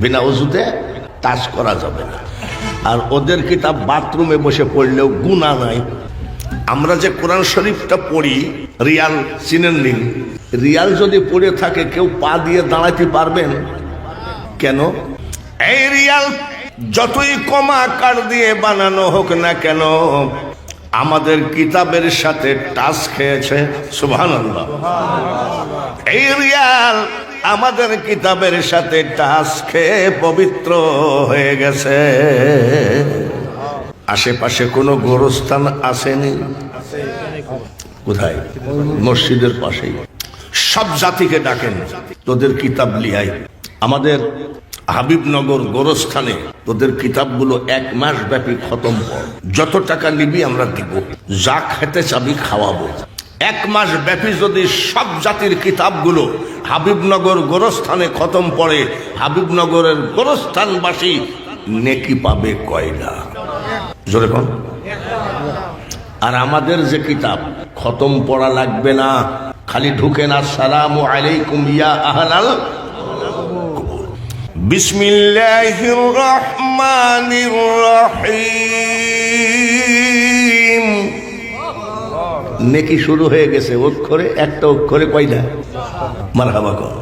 বিনা ওযুতে টাচ করা যাবে না। আর ওদের কিতাব বাথরুমে বসে পড়লেও গুনাহ নাই। আমরা যে কোরআন শরীফটা পড়ি, রিয়াল চিনেন নি? রিয়াল যদি পড়ে থাকে কেউ পা দিয়ে দাঁড়াতে পারবেন? কেন? এই রিয়াল যতই কমা কাঠ দিয়ে বানানো হোক না কেন, আমাদের কিতাবের সাথে টাচ খেয়েছে। সুবহানাল্লাহ। এই রিয়াল আমাদের কিতাবের সাথে টাচ খেয়ে পবিত্র হয়ে গেছে। আশেপাশে কোনো গোরস্থান আসেনি? কোথায়? মসজিদের পাশেই। সব জাতিকে ডাকেন, তোদের কিতাব লিয়াই। আমাদের হাবিবনগর গোরস্থানে তোদের কিতাবগুলো 1 মাস ব্যাপী খতম কর। যত টাকা নিবি আমরা দিব, যা খেতে চাবি খাওয়াবো। 1 মাস ব্যাপী যদি সব জাতির কিতাবগুলো হাবিবনগর গোরস্থানে খতম পড়ে, হাবিবনগরের গোরস্থানবাসী নেকি পাবে কয়টা? জোরে কোন? আর আমাদের যে কিতাব খতম পড়া লাগবে না, খালি ঢুকেন আসসালামু আলাইকুম ইয়া আহলাল বিসমিল্লাহির রহমানির রহিম। নেকি শুরু হয়ে গেছে। অক্ষরে একটা অক্ষরে কয়টা? মারহাবা কর।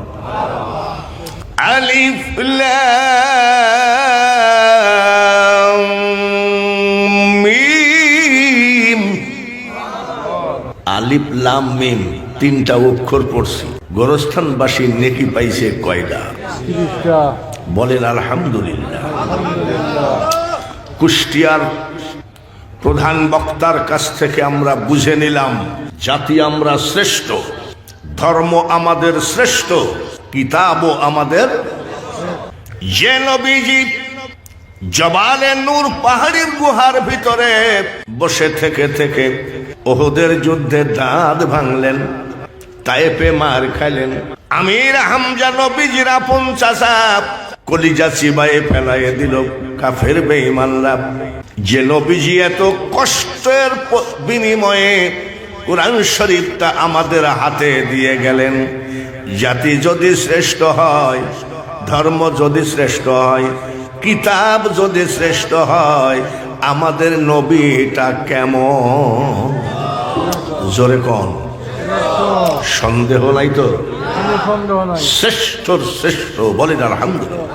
আলিফ লাম মিম। আলিফ লাম মিম 3টা অক্ষর পড়ছি। গোরস্থানবাসী নেকি পাইছে কয়টা? 30টা। বলেন আলহামদুলিল্লাহ। কুষ্টিয়ার প্রধান বক্তার কাছ থেকে আমরা বুঝে নিলাম, জাতি আমরা শ্রেষ্ঠ, ধর্ম আমাদের শ্রেষ্ঠ, কিতাবও আমাদের। যে নবীজি জবালে নূর পাহাড়ের গুহার ভিতরে বসে থেকে থেকে ওহদের যুদ্ধে দাঁত ভাঙলেন, তায়েফে মার খাইলেন, আমির হামজা নবীজির আপন চাচা কলিজা চিবায়ে ফেলাইয়ে দিল কাফের বেঈমানরা। যে নবীজি এত কষ্টের বিনিময়ে কুরআন শরীফটা আমাদের হাতে দিয়ে গেলেন, জাতি যদি শ্রেষ্ঠ হয়, ধর্ম যদি শ্রেষ্ঠ হয়, কিতাব যদি শ্রেষ্ঠ হয়, আমাদের নবীটা কেমন? জোরে কোন, সন্দেহ নাই তো? শ্রেষ্ঠ শ্রেষ্ঠ বলেন আলহামদুলিল্লাহ।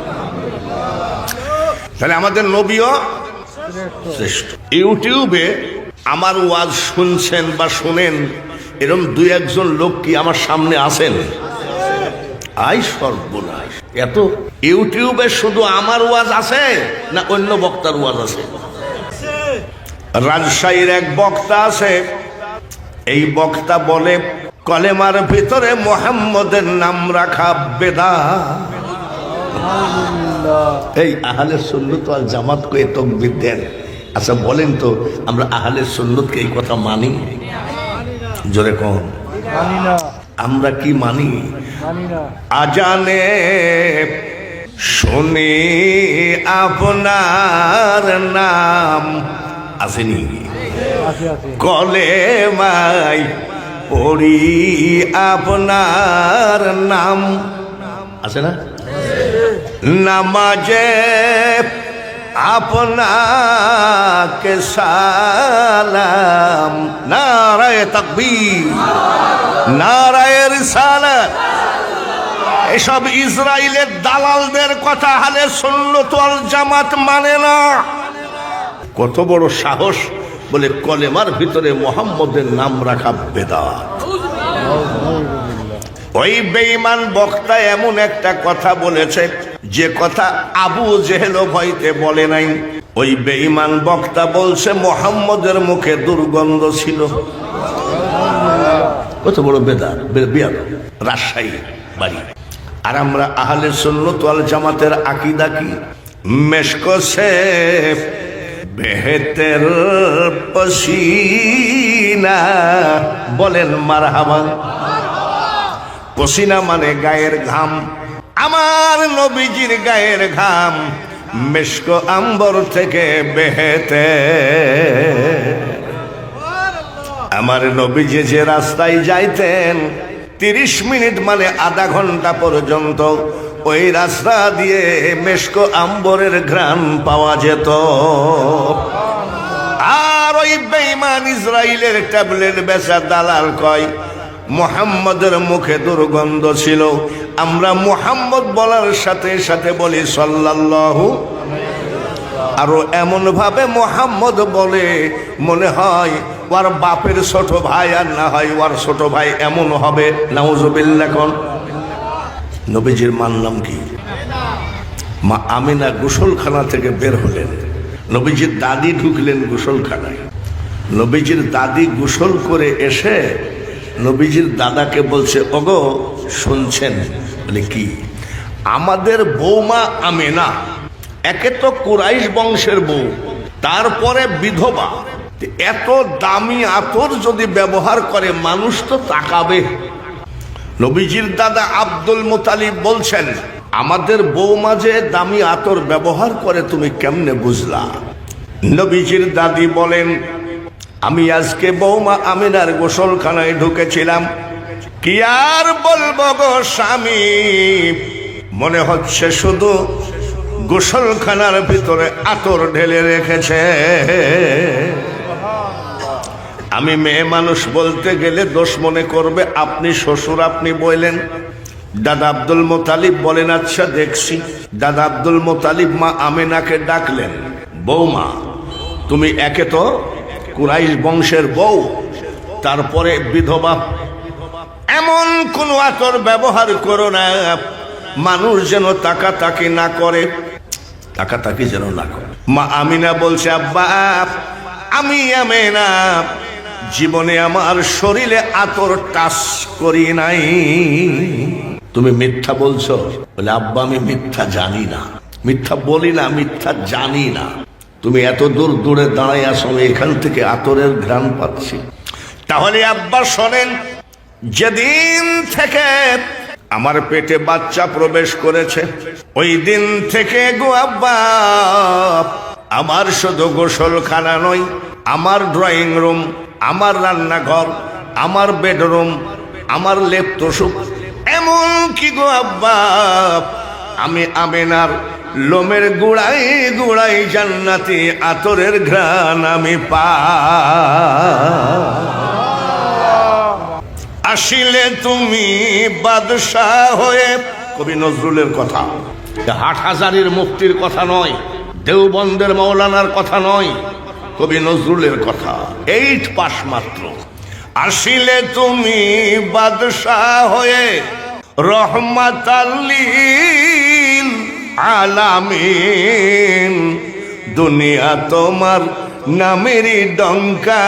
তাহলে আমাদের নবীও শ্রেষ্ঠ। ইউটিউবে আমার ওয়াজ শুনছেন বা শুনেন এরকম দুই একজন লোক কি আমার সামনে আছেন? আই সর্বনাশ, এত ইউটিউবে শুধু আমার ওয়াজ আছে না অন্য বক্তার ওয়াজ আছে? রাজশাহীর এক বক্তা আছে, এই বক্তা বলে কলেমার ভিতরে মুহাম্মদের নাম রাখা বেদাত। এই আহলে সুন্নাত ওয়াল জামাত কে তাকবীর দেন। আচ্ছা বলেন তো, আমরা আহলে সুন্নাতকে এই কথা মানি? জোরে কোন, মানি না। আমরা কি মানি? মানি না। আজানে শুনি আপনার নাম, আসেনি? কলেমায় পড়ি আপনার নাম, আছে না? নামাজে আপনাকে সালাম, নারায়ে তাকবীর, নারায়ে রিসালাত। এসব ইসরায়েলের দালালদের কথা আহলে সুন্নাত ওয়াল জামাত মানে না। কত বড় সাহস, বলে কলেমার ভিতরে মুহাম্মদের নাম রাখা বেদাত। ওই বেঈমান বক্তা এমন একটা কথা বলেছে যে কথা আবু জেহেল ভয়তে বলে নাই। ওই বেঈমান বক্তা বলছে মুহাম্মদের মুখে দুর্গন্ধ ছিল। কত বড় বেদাত, বিয়াদব। রাজশাহী বাড়ি। আর আমরা আহলে সুন্নাত ওয়াল জামাতের আকীদা কি? মেশক সে বেহতের পসিনা, বলেন মারহাবা। পসিনা মানে গায়ের ঘাম। আমার নবীজির গায়ের ঘাম মেশক আম্বর থেকে বেহেতে। আমার নবীজি যে রাস্তায় যাইতেন 30 মিনিট মানে আধা ঘন্টা পর্যন্ত ওই রাস্তা দিয়ে মেশক আম্বরের ঘ্রাণ পাওয়া যেত। আর ওই বেঈমান ইসরায়েলের ট্যাবলেট বেচা দালাল কয় মুহাম্মদের মুখে দুর্গন্ধ ছিল। আমরা মুহাম্মদ বলার সাথে সাথে বলি সাল্লাল্লাহু, আরো এমন ভাবে মুহাম্মদ বলে মনে হয় ওর বাপের ছোট ভাই, আর না হয় ওর ছোট ভাই এমন হবে। নাউজুবিল্লাহ। কোন নবীজির মানলাম কি? মা আমিনা গোসলখানা থেকে বের হলেন, নবীজির দাদি ঢুকলেন গোসলখানায়। নবীজির দাদি গোসল করে এসে নবীজির দাদাকে বলছে, ওগো শুনছেন? বলে কি? আমাদের বৌমা আমিনা একে তো কুরাইশ বংশের বউ, তারপরে বিধবা, এত দামি আতর যদি ব্যবহার করে মানুষ তো তাকাবে। নবীজির দাদা আব্দুল মুতালিব বলছেন, আমাদের বৌমা যে দামি আতর ব্যবহার করে তুমি কেমনে বুঝলা? নবীজির দাদি বলেন, আমি আজকে বৌমা আমিনার গোসলখানায় ঢুকেছিলাম, কি আর বলবো গো স্বামী, মনে হচ্ছে শুধু গোসলখানার ভিতরে আতর ঢেলে রেখেছে। আমি মেয়ে মানুষ বলতে গেলে দোষ মনে করবে, আপনি শ্বশুর আপনি বললেন। দাদা আব্দুল মুতালিব বলেন, আচ্ছা দেখছি। দাদা আব্দুল মুতালিব মা আমিনাকে ডাকলেন, বৌমা তুমি একে তো কুরাইশ বংশের বউ, তারপরে বিধবা, এমন কোন আতর ব্যবহার করো না মানুষ যেন তাকাতাকি না করে। তাকাতাকি যেন না করে। মা আমিনা বলছে, আব্বা আমি আমিনা জীবনে আমার শরীরে আতর টাচ করি নাই। তুমি মিথ্যা বলছো? বলে, আব্বা আমি মিথ্যা জানি না, মিথ্যা বলি না, মিথ্যা জানি না। তুমি এত দূর দূরে দাঁড়াই আসো, এখান থেকে আতরের ঘ্রাণ পাচ্ছি। তাহলে আব্বা শোনেন, যেদিন থেকে আমার পেটে বাচ্চা প্রবেশ করেছে ওই দিন থেকে গো আব্বা আমার শুধু গোসলখানা নয়, আমার ড্রয়িং রুম, আমার রান্নাঘর, আমার বেডরুম, আমার লেপ্তসুখ, এমন কি গো আব্বা আমি আমিনার লোমের গুড়াই গুড়াই জান্নাতি আতরের ঘ্রাণ আমি আসিলে তুমি বাদশাহ হয়ে। কবি নজরুলের কথা, হাটহাজারীর মুফতির কথা নয়, দেওবন্দের মৌলানার কথা নয়, কবি নজরুলের কথা। 8 পাস মাত্র। আসিলে তুমি বাদশাহ হয়ে রহমাতাল লিল আলামিন, দুনিয়া তোমার নামেরই ডঙ্কা,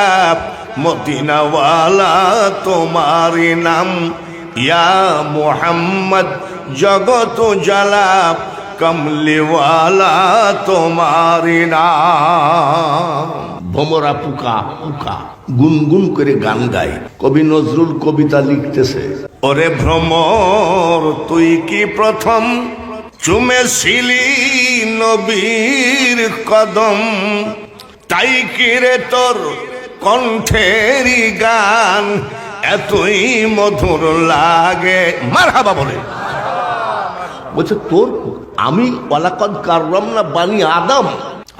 মদিনাওয়ালা তোমারই নাম, ইয়া মুহাম্মদ জগত জ্বালা, কমলিওয়ালা তোমারই নাম। ভোমরা পুকা পুকা গুনগুন করে গান গায়। কবি নজরুল কবিতা লিখতেছে, ওরে ভ্রমর তুই কি প্রথম চুমেছিলি নবীর কদম, তাই কি রে তোর কণ্ঠেরই গান এতই মধুর লাগে। মারহাবা বলে বলছে, তোর আমি ওয়ালাকাদ কাররামনা বানি আদম,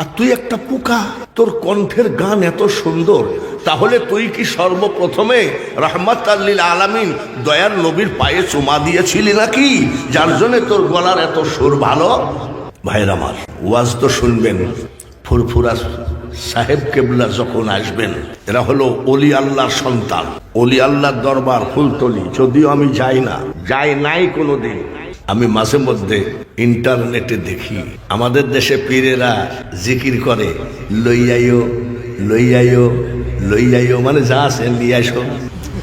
আর তুই একটা পোকা, তোর কণ্ঠের গান এত সুন্দর। তাহলে তুই কি সর্বপ্রথমে রাহমাতাল লিল আলামিন দয়ার নবীর পায়ে চুমা দিয়েছিলি নাকি, যার জন্য তোর গলার এত সুর ভালো? ভাইরা আমার, ওয়াজ তো শুনবেন। ফুরফুরা সাহেব কেবলা যখন আসবেন, এরা হলো অলি আল্লাহর সন্তান, অলি আল্লাহর দরবার ফুলতলি। যদিও আমি যাই না, যাই নাই কোনোদিন। আমি মাঝে মধ্যে ইন্টারনেটে দেখি আমাদের দেশে পীরেরা জিকির করে, লইয়াইও লইয়াইও লইয়াইও, মানে যা আছে নিয়ে আসো।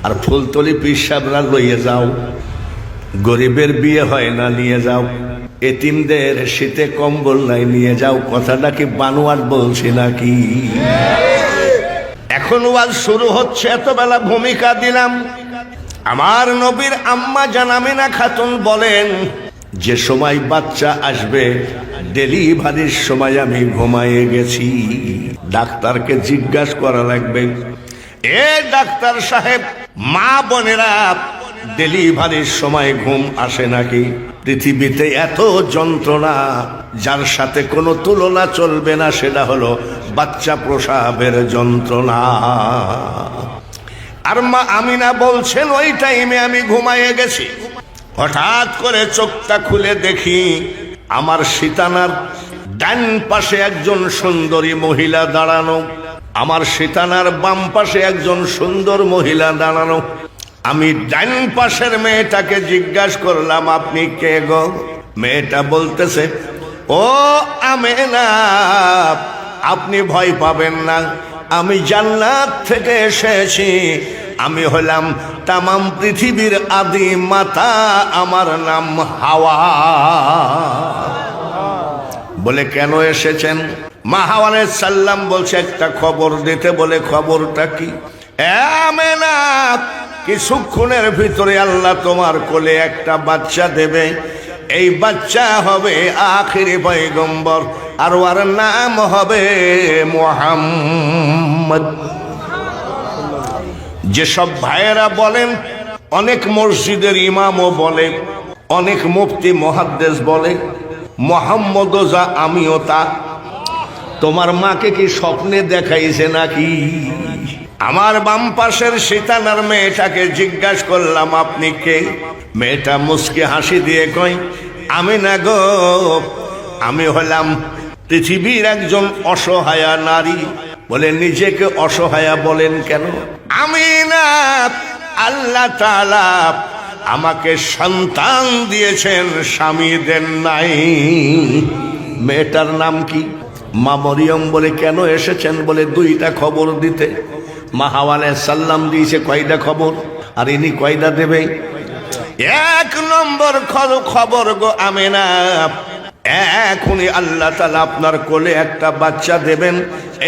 আর ফুলতলি পীর সাহেবরা লইয়ে যাও, গরিবের বিয়ে হয় না নিয়ে যাও, এতিমদের শীতে কম্বল নাই নিয়ে যাও। কথাটা কি বানোয়াট বলছি নাকি? এখন ওয়াজ শুরু হচ্ছে, এত বেলা ভূমিকা দিলাম। আমার নবীর আম্মা জান আমিনা খাতুন বলেন, যে সময় বাচ্চা আসবে ডেলিভারির সময় আমি ঘুমায়ে গেছি। ডাক্তারকে জিজ্ঞাসা করা লাগবে, এ ডাক্তার সাহেব, মা বোনেরা ডেলিভারির সময় ঘুম আসে নাকি? পৃথিবীতে এত যন্ত্রণা, যার সাথে কোনো তুলনা চলবে না, সেটা হলো বাচ্চা প্রসবের যন্ত্রণা। আর মা আমিনা বলছেন, ওই টাইমে আমি ঘুমায়ে গেছি। হঠাৎ করে চোখটা খুলে দেখি আমার সিতানার ডান পাশে একজন সুন্দরী মহিলা দাঁড়ানো, আমার সিতানার বাম পাশে একজন সুন্দর মহিলা দাঁড়ানো। আমি ডান পাশের মেয়েটাকে জিজ্ঞাসা করলাম, আপনি কে গো? মেয়েটা বলতেছে, ও আমেনা, আপনি ভয় পাবেন না, আমি জান্নাত থেকে এসেছি। আমি হলাম তামাম পৃথিবীর আদি মাতা, আমার নাম হাওয়া। বলে, কেন এসেছেন? মা হাওয়া আলাইহিস সালাম বলছে একটা খবর দিতে। বলে, খবরটা কি? আমেনা, কিছুক্ষণের ভিতরে আল্লাহ তোমার কোলে একটা বাচ্চা দেবে। এই বাচ্চা হবে আখিরি পয়গম্বর, আর ওর নাম হবে মুহাম্মদ। যেসব ভাইয়েরা বলেন, অনেক মসজিদের ইমামও বলে, অনেক মুফতি মুহাদ্দিস বলে মুহাম্মদ যা আমিও তা, তোমার মাকে কি স্বপ্নে দেখাইছে নাকি? আমার বাম পাশের সিতানার মেয়েটাকে জিজ্ঞাসা করলাম, আপনি কে? মেয়েটা মুস্কি হাসি দিয়ে কয়, আমি না গো, আমি হলাম পৃথিবীর একজন অসহায়া নারী। বলে, নিজেকে অসহায়া বলেন কেন? আমি না, আল্লাহ তাআলা আমাকে সন্তান দিয়েছেন, স্বামী দেন নাই। মেয়েটার নাম কি? মা মরিয়ম বলে, কেন এসেছেন? বলে, দুইটা খবর দিতে। মা হাওয়া আলাইহিস সালাম দিয়েছে কয়টা খবর, আর ইনি কয়টা দেবে? এক নম্বর খবর গো আমেনা, এখনই আল্লাহ তাআলা আপনার কোলে একটা বাচ্চা দেবেন,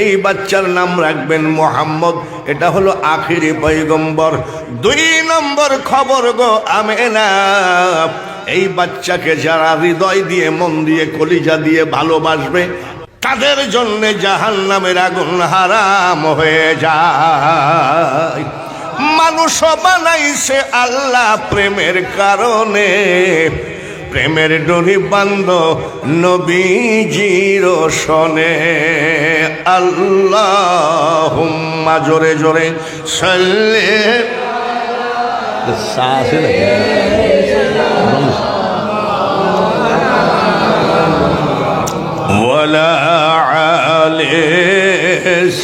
এই বাচ্চার নাম রাখবেন মুহাম্মদ, এটা হলো আখিরি পয়গম্বর। দুই নম্বর খবর গো আমেনা, এই বাচ্চাকে যারা হৃদয় দিয়ে, মন দিয়ে, কলিজা দিয়ে ভালোবাসবে, তাদের জন্য জাহান্নামের আগুন হারাম হয়ে যায়। মানুষ বানাইছে আল্লাহ প্রেমের কারণে, প্রেমের ডোরি বান্ধ নবীজির শোনে। আল্লাহুম্মা, জোরে জোরে সাল্লি ওয়ালা আলি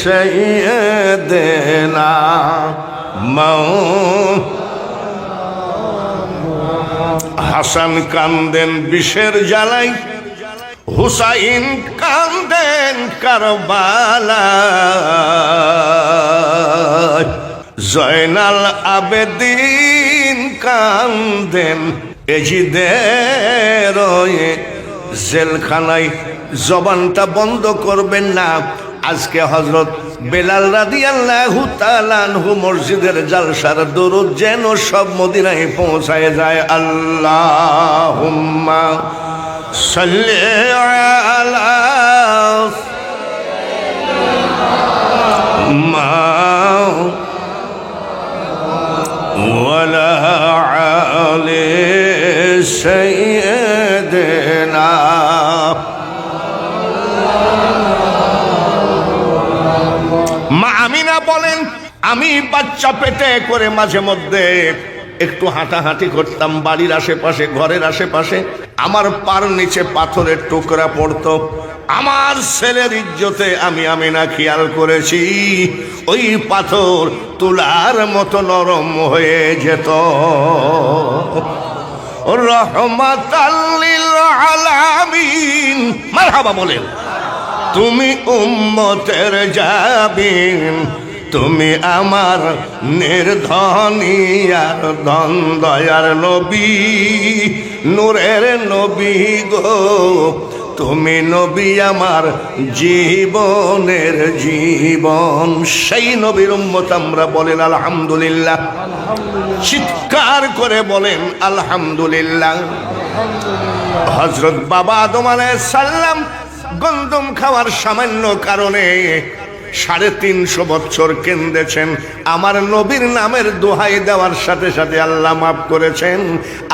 সাইয়্যিদিনা হাসান কান্দেন বিষের জ্বালাই, হুসাইন কান্দেন কারবালায়, জয়নাল আবেদিন কান্দেন এজিদের জেলখানায়। জবানটা বন্ধ করবেন না। আজকে হযরত বেলাল রাদিয়াল্লাহু তাআলা আনহু মসজিদের জালসার দরুদ যেন সব মদিনায় পৌঁছায় যায়। আল্লাহুম্মা সাল্লি আলা ওয়ালা আলি সাইয়্যিদিনা। মা আমিনা বলেন, আমি বাচ্চা পেটে করে মাঝে মধ্যে একটু হাঁটাহাঁটি করতাম বাড়ির আশেপাশে, ঘরের আশেপাশে। আমার পার নিচে পাথরের টুকরা পড়তো। আমার ছেলের ইজ্জতে আমি আমিনা খেয়াল করেছি, ওই পাথর তুলার মতো নরম হয়ে যেত। রহমাতাল লিল আলামিন, মারহাবা বলেন। তুমি উম্মতের জাবিন, তুমি আমার নির্ধনী আর দয়ার নবী, নূরের নবী গো, তুমি নবী আমার জীবনের জীবন। সেই নবীর উম্মত আমরা, বলেন আলহামদুলিল্লাহ। চিৎকার করে বলেন আলহামদুলিল্লাহ। হযরত বাবা আদম আলাইহিস সালাম গন্দম খাওয়ার সামান্য কারণে 350 বছর কেঁদেছেন। আমার নবীর নামের দোহাই দেওয়ার সাথে সাথে আল্লাহ মাফ করেছেন।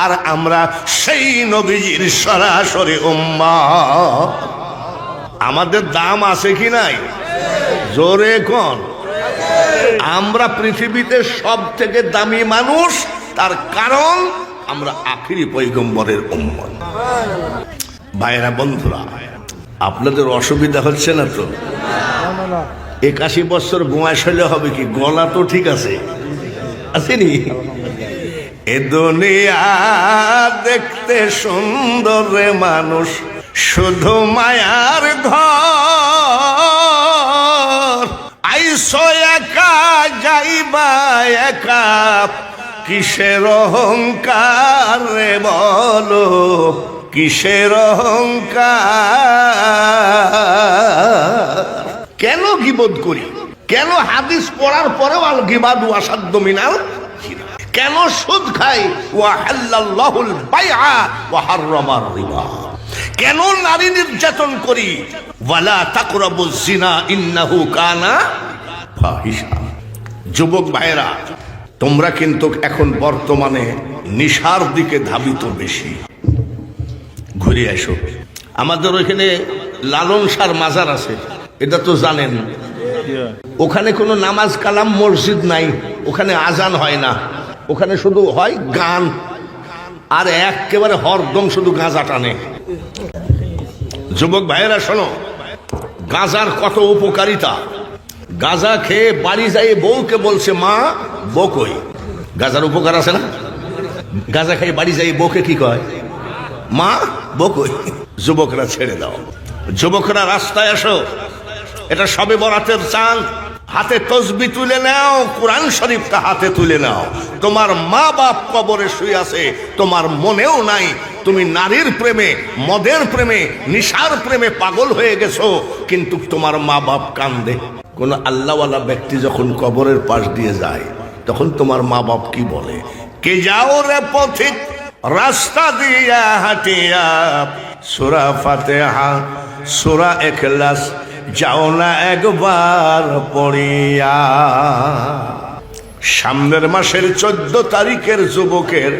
আর আমরা সেই নবীজির সরাসরি উম্মত। আমাদের দাম আছে কি নাই? জোরে কোন? আমরা পৃথিবীতে সব থেকে দামি মানুষ, তার কারণ আমরা আখিরি পয়গম্বরের উম্মত। ভাইরা বন্ধুরা, আপনাদের অসুবিধা হচ্ছে না তো? 81 বছর বয়স হলে হবে কি? গলা তো ঠিক আছে, আসেনি? এ দুনিয়া দেখতে সুন্দর রে মানুষ, শুধু মায়ার ঘর। আইসো একা যাইবা একা, কিসের অহংকার রে বলো, কিসের অহংকার? কেন গীবত করি? কেন হাদিস পড়ার পরেও আল গিবাদু আসাদ্দু মিনাল জিনা? কেন সুদ খাই? ওয়া হাল্লাল্লাহুল বাইআ ওয়া হাররামার রিবা। কেন নারী নির্যাতন করি? ওয়ালা তাকরাবুজ জিনা ইন্নাহু কানা ফাহিশা। যুবক ভাইরা, তোমরা কিন্তু এখন বর্তমানে নিশার দিকে ধাবিত বেশি। ঘুরে আসো। আমাদের ওইখানে লালন শাহর মাজার আছে, এটা তো জানেন। ওখানে কোনো নামাজ কালাম মসজিদ নাই, ওখানে আজান হয় না, ওখানে শুধু হয় গান, আর একেবারে হরদম শুধু গাঁজা টানে। যুবক ভাইয়েরা শোনো, গাঁজার কত উপকারিতা। গাঁজা খেয়ে বাড়ি যাই বউকে বলছে, মা বউ কই? গাঁজার উপকার আছে না? গাঁজা খেয়ে বাড়ি যাই বউকে কি কয়? মা বউ কই? যুবকরা ছেড়ে দাও। যুবকরা রাস্তায় আসো, এটা সবে বরাতের চাঁদ। হাতে তসবি তুলে নাও, কোরআন শরীফটা হাতে তুলে নাও। তোমার মা বাপ কবরে শুয়ে আছে, তোমার মনেও নাই। তুমি নারীর প্রেমে, মদের প্রেমে, নিশার প্রেমে পাগল হয়ে গেছো, কিন্তু তোমার মা বাপ কান্দে। কোন আল্লাহওয়ালা ব্যক্তি যখন কবরের পাশ দিয়ে যায়, তখন তোমার মা বাপ কি বলে? কে যাও রে পথিক রাস্তা দিয়া হাটিয়া, সূরা ফাতিহা সূরা ইখলাস যাও না একবার পড়িয়া। সামনের মাসের 14 তারিখের যুবকের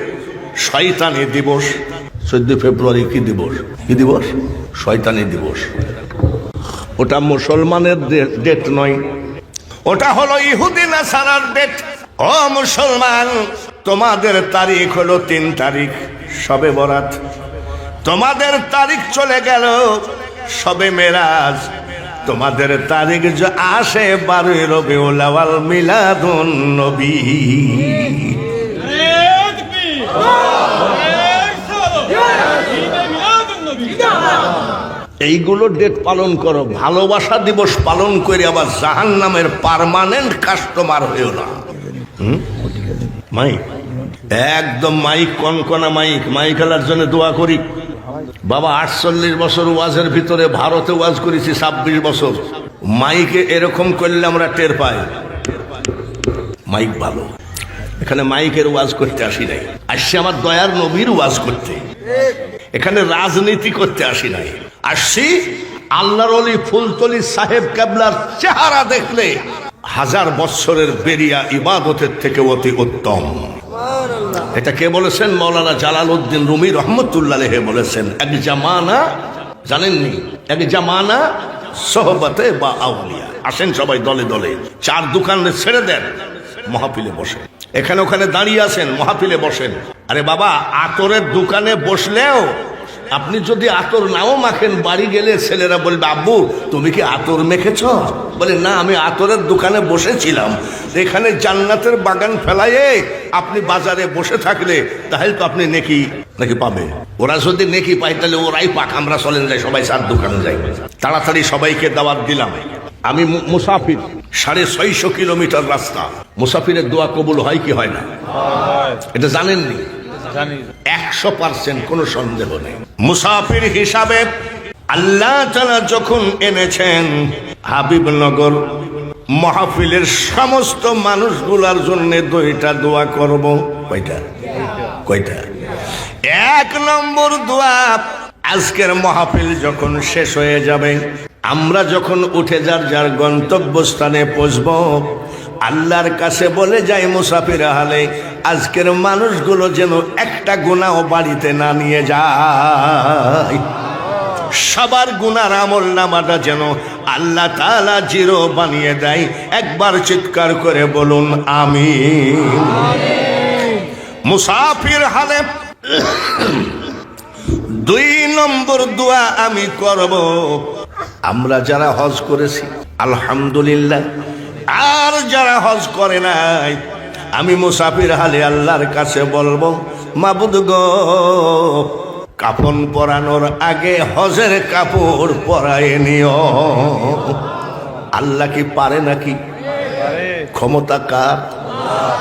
শয়তানি দিবস। 14 ফেব্রুয়ারি কি দিবস? কি দিবস? শয়তানি দিবস। ওটা মুসলমানের ডেট নয়, ওটা হলো ইহুদি নাসারার ডেট। ও মুসলমান, তোমাদের তারিখ হলো 3 তারিখ শবে বরাত, তোমাদের তারিখ চলে গেল শবে মেরাজ, তোমাদের তারিখ যে আসে 12 রবিউল আউয়াল মিলাদুন নবী। এইগুলো ডেট পালন করো। ভালোবাসা দিবস পালন করে আবার জাহান্নামের পার্মানেন্ট কাস্টমার হয়েও না। মাইক একদম মাইক কনকনা মাইক, মাইক খেলার জন্য দোয়া করি। বাবা 48 বছর ওয়াজের ভিতরে ভারতে ওয়াজ করেছি 26 বছর। মাইকে এরকম করলে আমরা টের পাই মাইক ভালো। এখানে মাইকের ওয়াজ করতে আসি নাই, আসছি আমার দয়ার নবীর ওয়াজ করতে। এখানে রাজনীতি করতে আসি নাই, আসছি আল্লাহর ওলি ফুলতলি সাহেব কেবলার চেহারা দেখলে 1000 বছরের বেরিয়া ইবাদতের থেকে অতি উত্তম। এটা কে বলেছেন? মাওলানা জালালউদ্দিন রুমি রহমতুল্লাহ আলাইহি বলেছেন। এক জামানা, জানেননি? এক জামানা সোহবতে বা আউলিয়া। আসেন সবাই দলে দলে, 4 দোকান ছেড়ে দেন, মাহফিলে বসে। এখানে ওখানে দাঁড়িয়ে আছেন, মাহফিলে বসেন। আরে বাবা, আতরের দোকানে বসলেও আপনি যদি আতর নাও মাখেন, বাড়ি গেলে ছেলেরা বলবে, আব্বু তুমি কি আতর মেখেছ? বলে না, আমি আতরের দোকানে বসেছিলাম। এখানে জান্নাতের বাগান ফেলায়ে আপনি বাজারে বসে থাকলে তাহলে তো আপনি নাকি পাবে। ওরা যদি নেকি পায় তাহলে ওরাই পাক, আমরা চলেন যাই, সবাই 4 দোকানে যাই। তাড়াতাড়ি সবাইকে দাওয়াত দিলাম। আমি মুসাফির, 650 কিলোমিটার রাস্তা। মুসাফিরের দোয়া কবুল হয় কি হয় না? এটা জানেননি? 100% কোনো সন্দেহ নেই। মুসাফির হিসাবে আল্লাহ তাআলা যখন এনেছেন হাবিবনগর মাহফিলের সমস্ত মানুষগুলার জন্য 2টা দোয়া করব। কয়টা? 1 নম্বর দোয়া, আজকের মাহফিল যখন শেষ হয়ে যাবে, আমরা যখন উঠে যার গন্তব্যস্থানে পৌঁছব, আল্লাহর কাছে বলে যাই মুসাফির হালে, আজকের মানুষগুলো যেন একটা গুনাহও বাড়িতে না নিয়ে যায়। সবার গুনার আমল নামাটা যেন আল্লাহ তাআলা 0 বানিয়ে দেয়। একবার চিৎকার করে বলুন আমিন। মুসাফির হালে 2 নম্বর দোয়া আমি করব, আমরা যারা হজ করেছি আলহামদুলিল্লাহ, আর যারা হজ করে নাই, আমি মুসাফির হালে আল্লাহর কাছে বলবো, মাবুদ গো, কাফন পরানোর আগে হজের কাপড় পরায় নিও। আল্লাহ কি পারে নাকি? ক্ষমতা কার?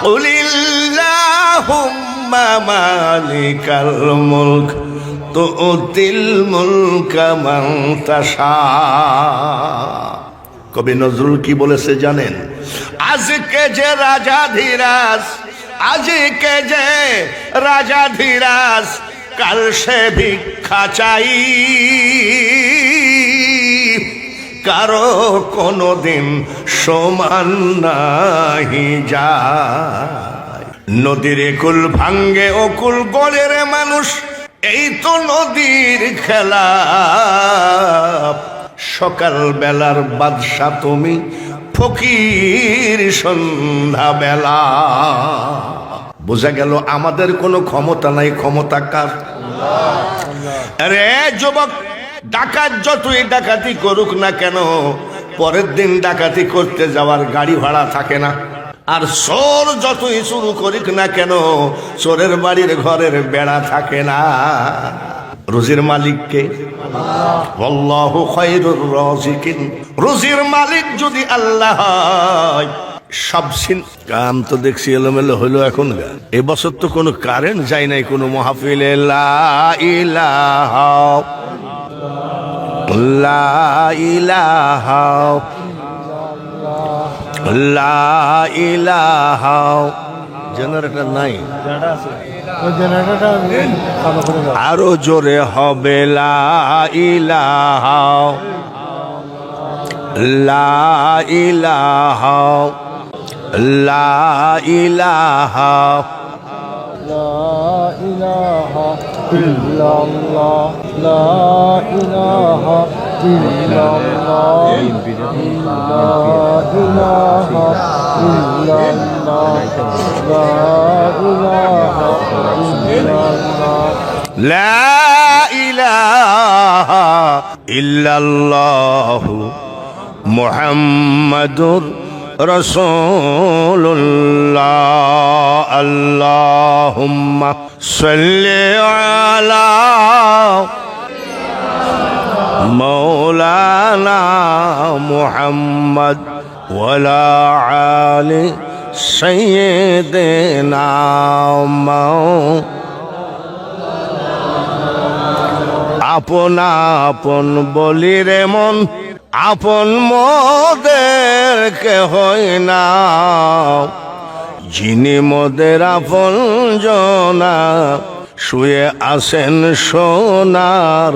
কুলিল্লাহুম্মা মালিকাল মুলক তুতিল মুলকা মান তাশা। কবি নজরুল কি বলেছে জানেন? আজকে যে রাজাধিরাজ, আজকে যে রাজাধিরাজ, কাল সে ভিক্ষা চাই, কারো কোনদিন সমান নাহি যায়। নদীর কুল ভাঙ্গে ও কুল গড়ে রে মানুষ, এই তো নদীর খেলা। সকাল বেলার বাদশা তুমি, ফকির সন্ধ্যা বেলা। বোঝা গেল আমাদের কোনো ক্ষমতা নাই, ক্ষমতা কার? আরে যুবক, ডাকাত যতই ডাকাতি করুক না কেন, পরের দিন ডাকাতি করতে যাওয়ার গাড়ি ভাড়া থাকে না। আর চোর যতই শুরু করিক না কেন, চোরের বাড়ির ঘরের বেড়া থাকে না। রুজির মালিক কে? আল্লাহু খায়রুর রাযিকিন। রুজির মালিক যদি আল্লাহ হয়, সব গান তো দেখছি এলোমেলো হলো এখন গান। এবছর তো কোনো কারেন্ট যায় নাই কোনো মাহফিলে। লা ইলাহা লা ইলাহা লা ইলাহা। জেনারেটর নাই, আরো জোরে হবে। লা ইলাহা লা ইলাহা লা ইলাহা লা ইলাহা ইল্লাল্লাহ লা ইলাহা ইল্লাল্লাহ লা ইলাহা ইল্লাল্লাহ লা ইলাহা ইল্লাল্লাহ লা ইলাহা ইল্লাল্লাহ মুহাম্মাদুর রাসূলুল্লাহ। আল্লাহুম্মা সাল্লি আলা মাওলানা মুহাম্মদ ওয়া আলা আলি সাইয়্যিদিনা আপন আপন বলি রে মন, আপন মোদের কেহ না, যিনি মোদের আপন জনা শুয়ে আছেন সোনার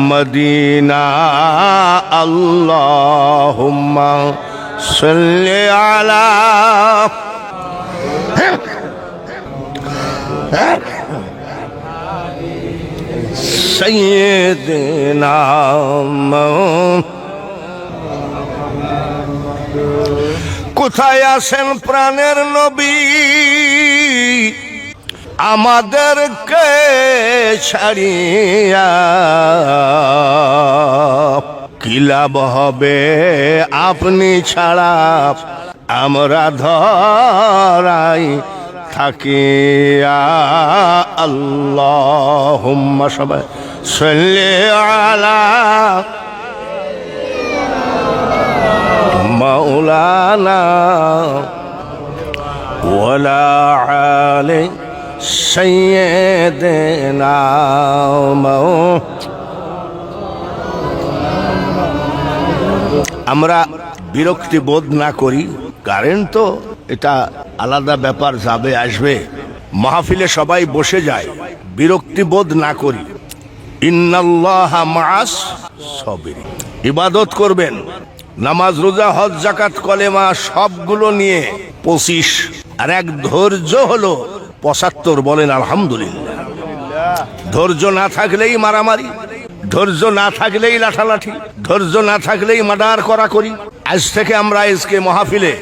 মদিনা। আল্লাহুম্মা সাল্লি আলা সাইয়্যিদিনা। কোথায় আছেন প্রাণের নবী, আমাদেরকে ছাড়িয়া? কি লাভ হবে আপনি ছাড়া আমরা ধরাই থাকিয়া। আল্লাহুম্মা সবাই সাল্লি আলা মাওলানা ওয়া আলা আলি সাইয়্যিদিনা। আমরা বিরক্তি বোধ না করি, কারেন্ট তো এটা আলাদা ব্যাপার, যাবে আসবে। মাহফিলে সবাই বসে যায়, বিরক্তি বোধ না করি। ইন্নাল্লাহা মাআস সাবিরিন। ইবাদত করবেন, নামাজ রোজা হজ যাকাত কলেমা সবগুলো নিয়ে 25, আর এক ধৈর্য হলো 75। বলেন আলহামদুলিল্লাহ। ধৈর্য না থাকলেই মারামারি, ধৈর্য না থাকলেই লাঠালাঠি, ধৈর্য না থাকলেই মার্ডার করা করি। আজ থেকে আমরা আজকে মাহফিলে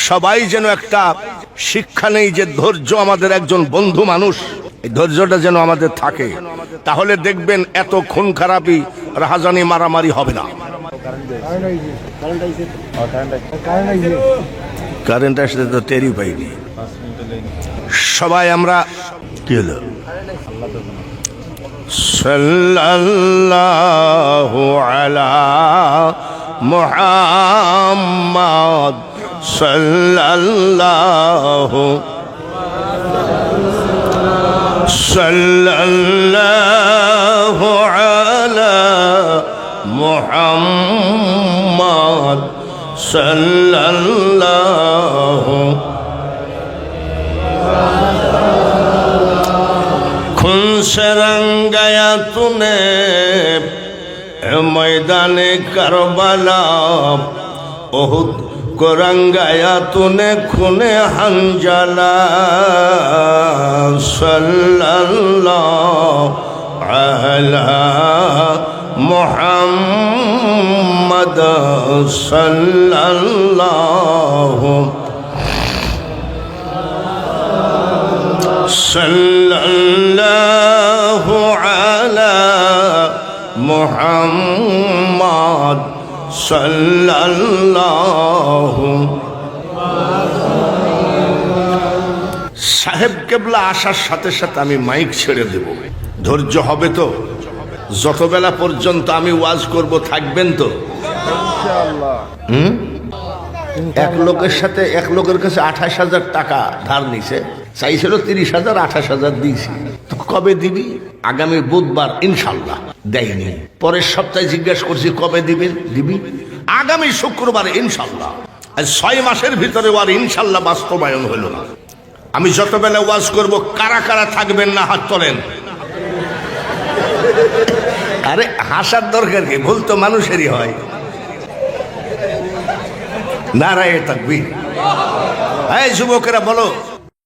সবাই যেন একটা শিক্ষা নেই যে ধৈর্য আমাদের একজন বন্ধু মানুষ, এই ধৈর্যটা যেন আমাদের থাকে। তাহলে দেখবেন এত খুন খারাপি রাহাজানি মারামারি হবে না। কারেন্ট আসলে তো টেরি পাইনি। সবাই আমরা কি হলো সাল্লাল্লাহু আলা মুহাম্মাদ সাল্লাল্লাহু সাল্লাল্লাহু আলা মুহাম্মাদ সাল্লাল্লাহু। খুন से रंगाया तूने मैदाने करबला, ओहुद को रंगाया तूने खूने हंजला। सल्लल्लाहु अला मुहम्मद सल्लल्लाहु सल्लल्लाहु अला मुहम्मद सल्लल्लाहु। সাহেব কেবলা আসার সাথে সাথে আমি মাইক ছেড়ে দেব। ধৈর্য হবে তো? যত বেলা পর্যন্ত আমি ওয়াজ করব থাকবেন তো? ইনশাআল্লাহ। এক লোকের সাথে এক লোকের কাছে 28,000 টাকা ধার নিছে, চাইছিল 30,000, 28,000 দিয়েছি। তো কবে দিবি? আগামী বুধবার ইনশাল্লাহ। দেয়নি। পরের সপ্তাহে জিজ্ঞাসা করছি কবে দিবি? আগামী শুক্রবার ইনশাল্লাহ। আর 6 মাসের ভিতরে আর ইনশাল্লাহ বাস্তবায়ন হলো না। আমি যত বেলা ওয়াজ করব, কারা কারা থাকবেন না হাত তোলেন। আরে হাসার দরকার কি? ভুল তো মানুষেরই হয়। নারায়ে তাকবীর। এই যুবকেরা বলো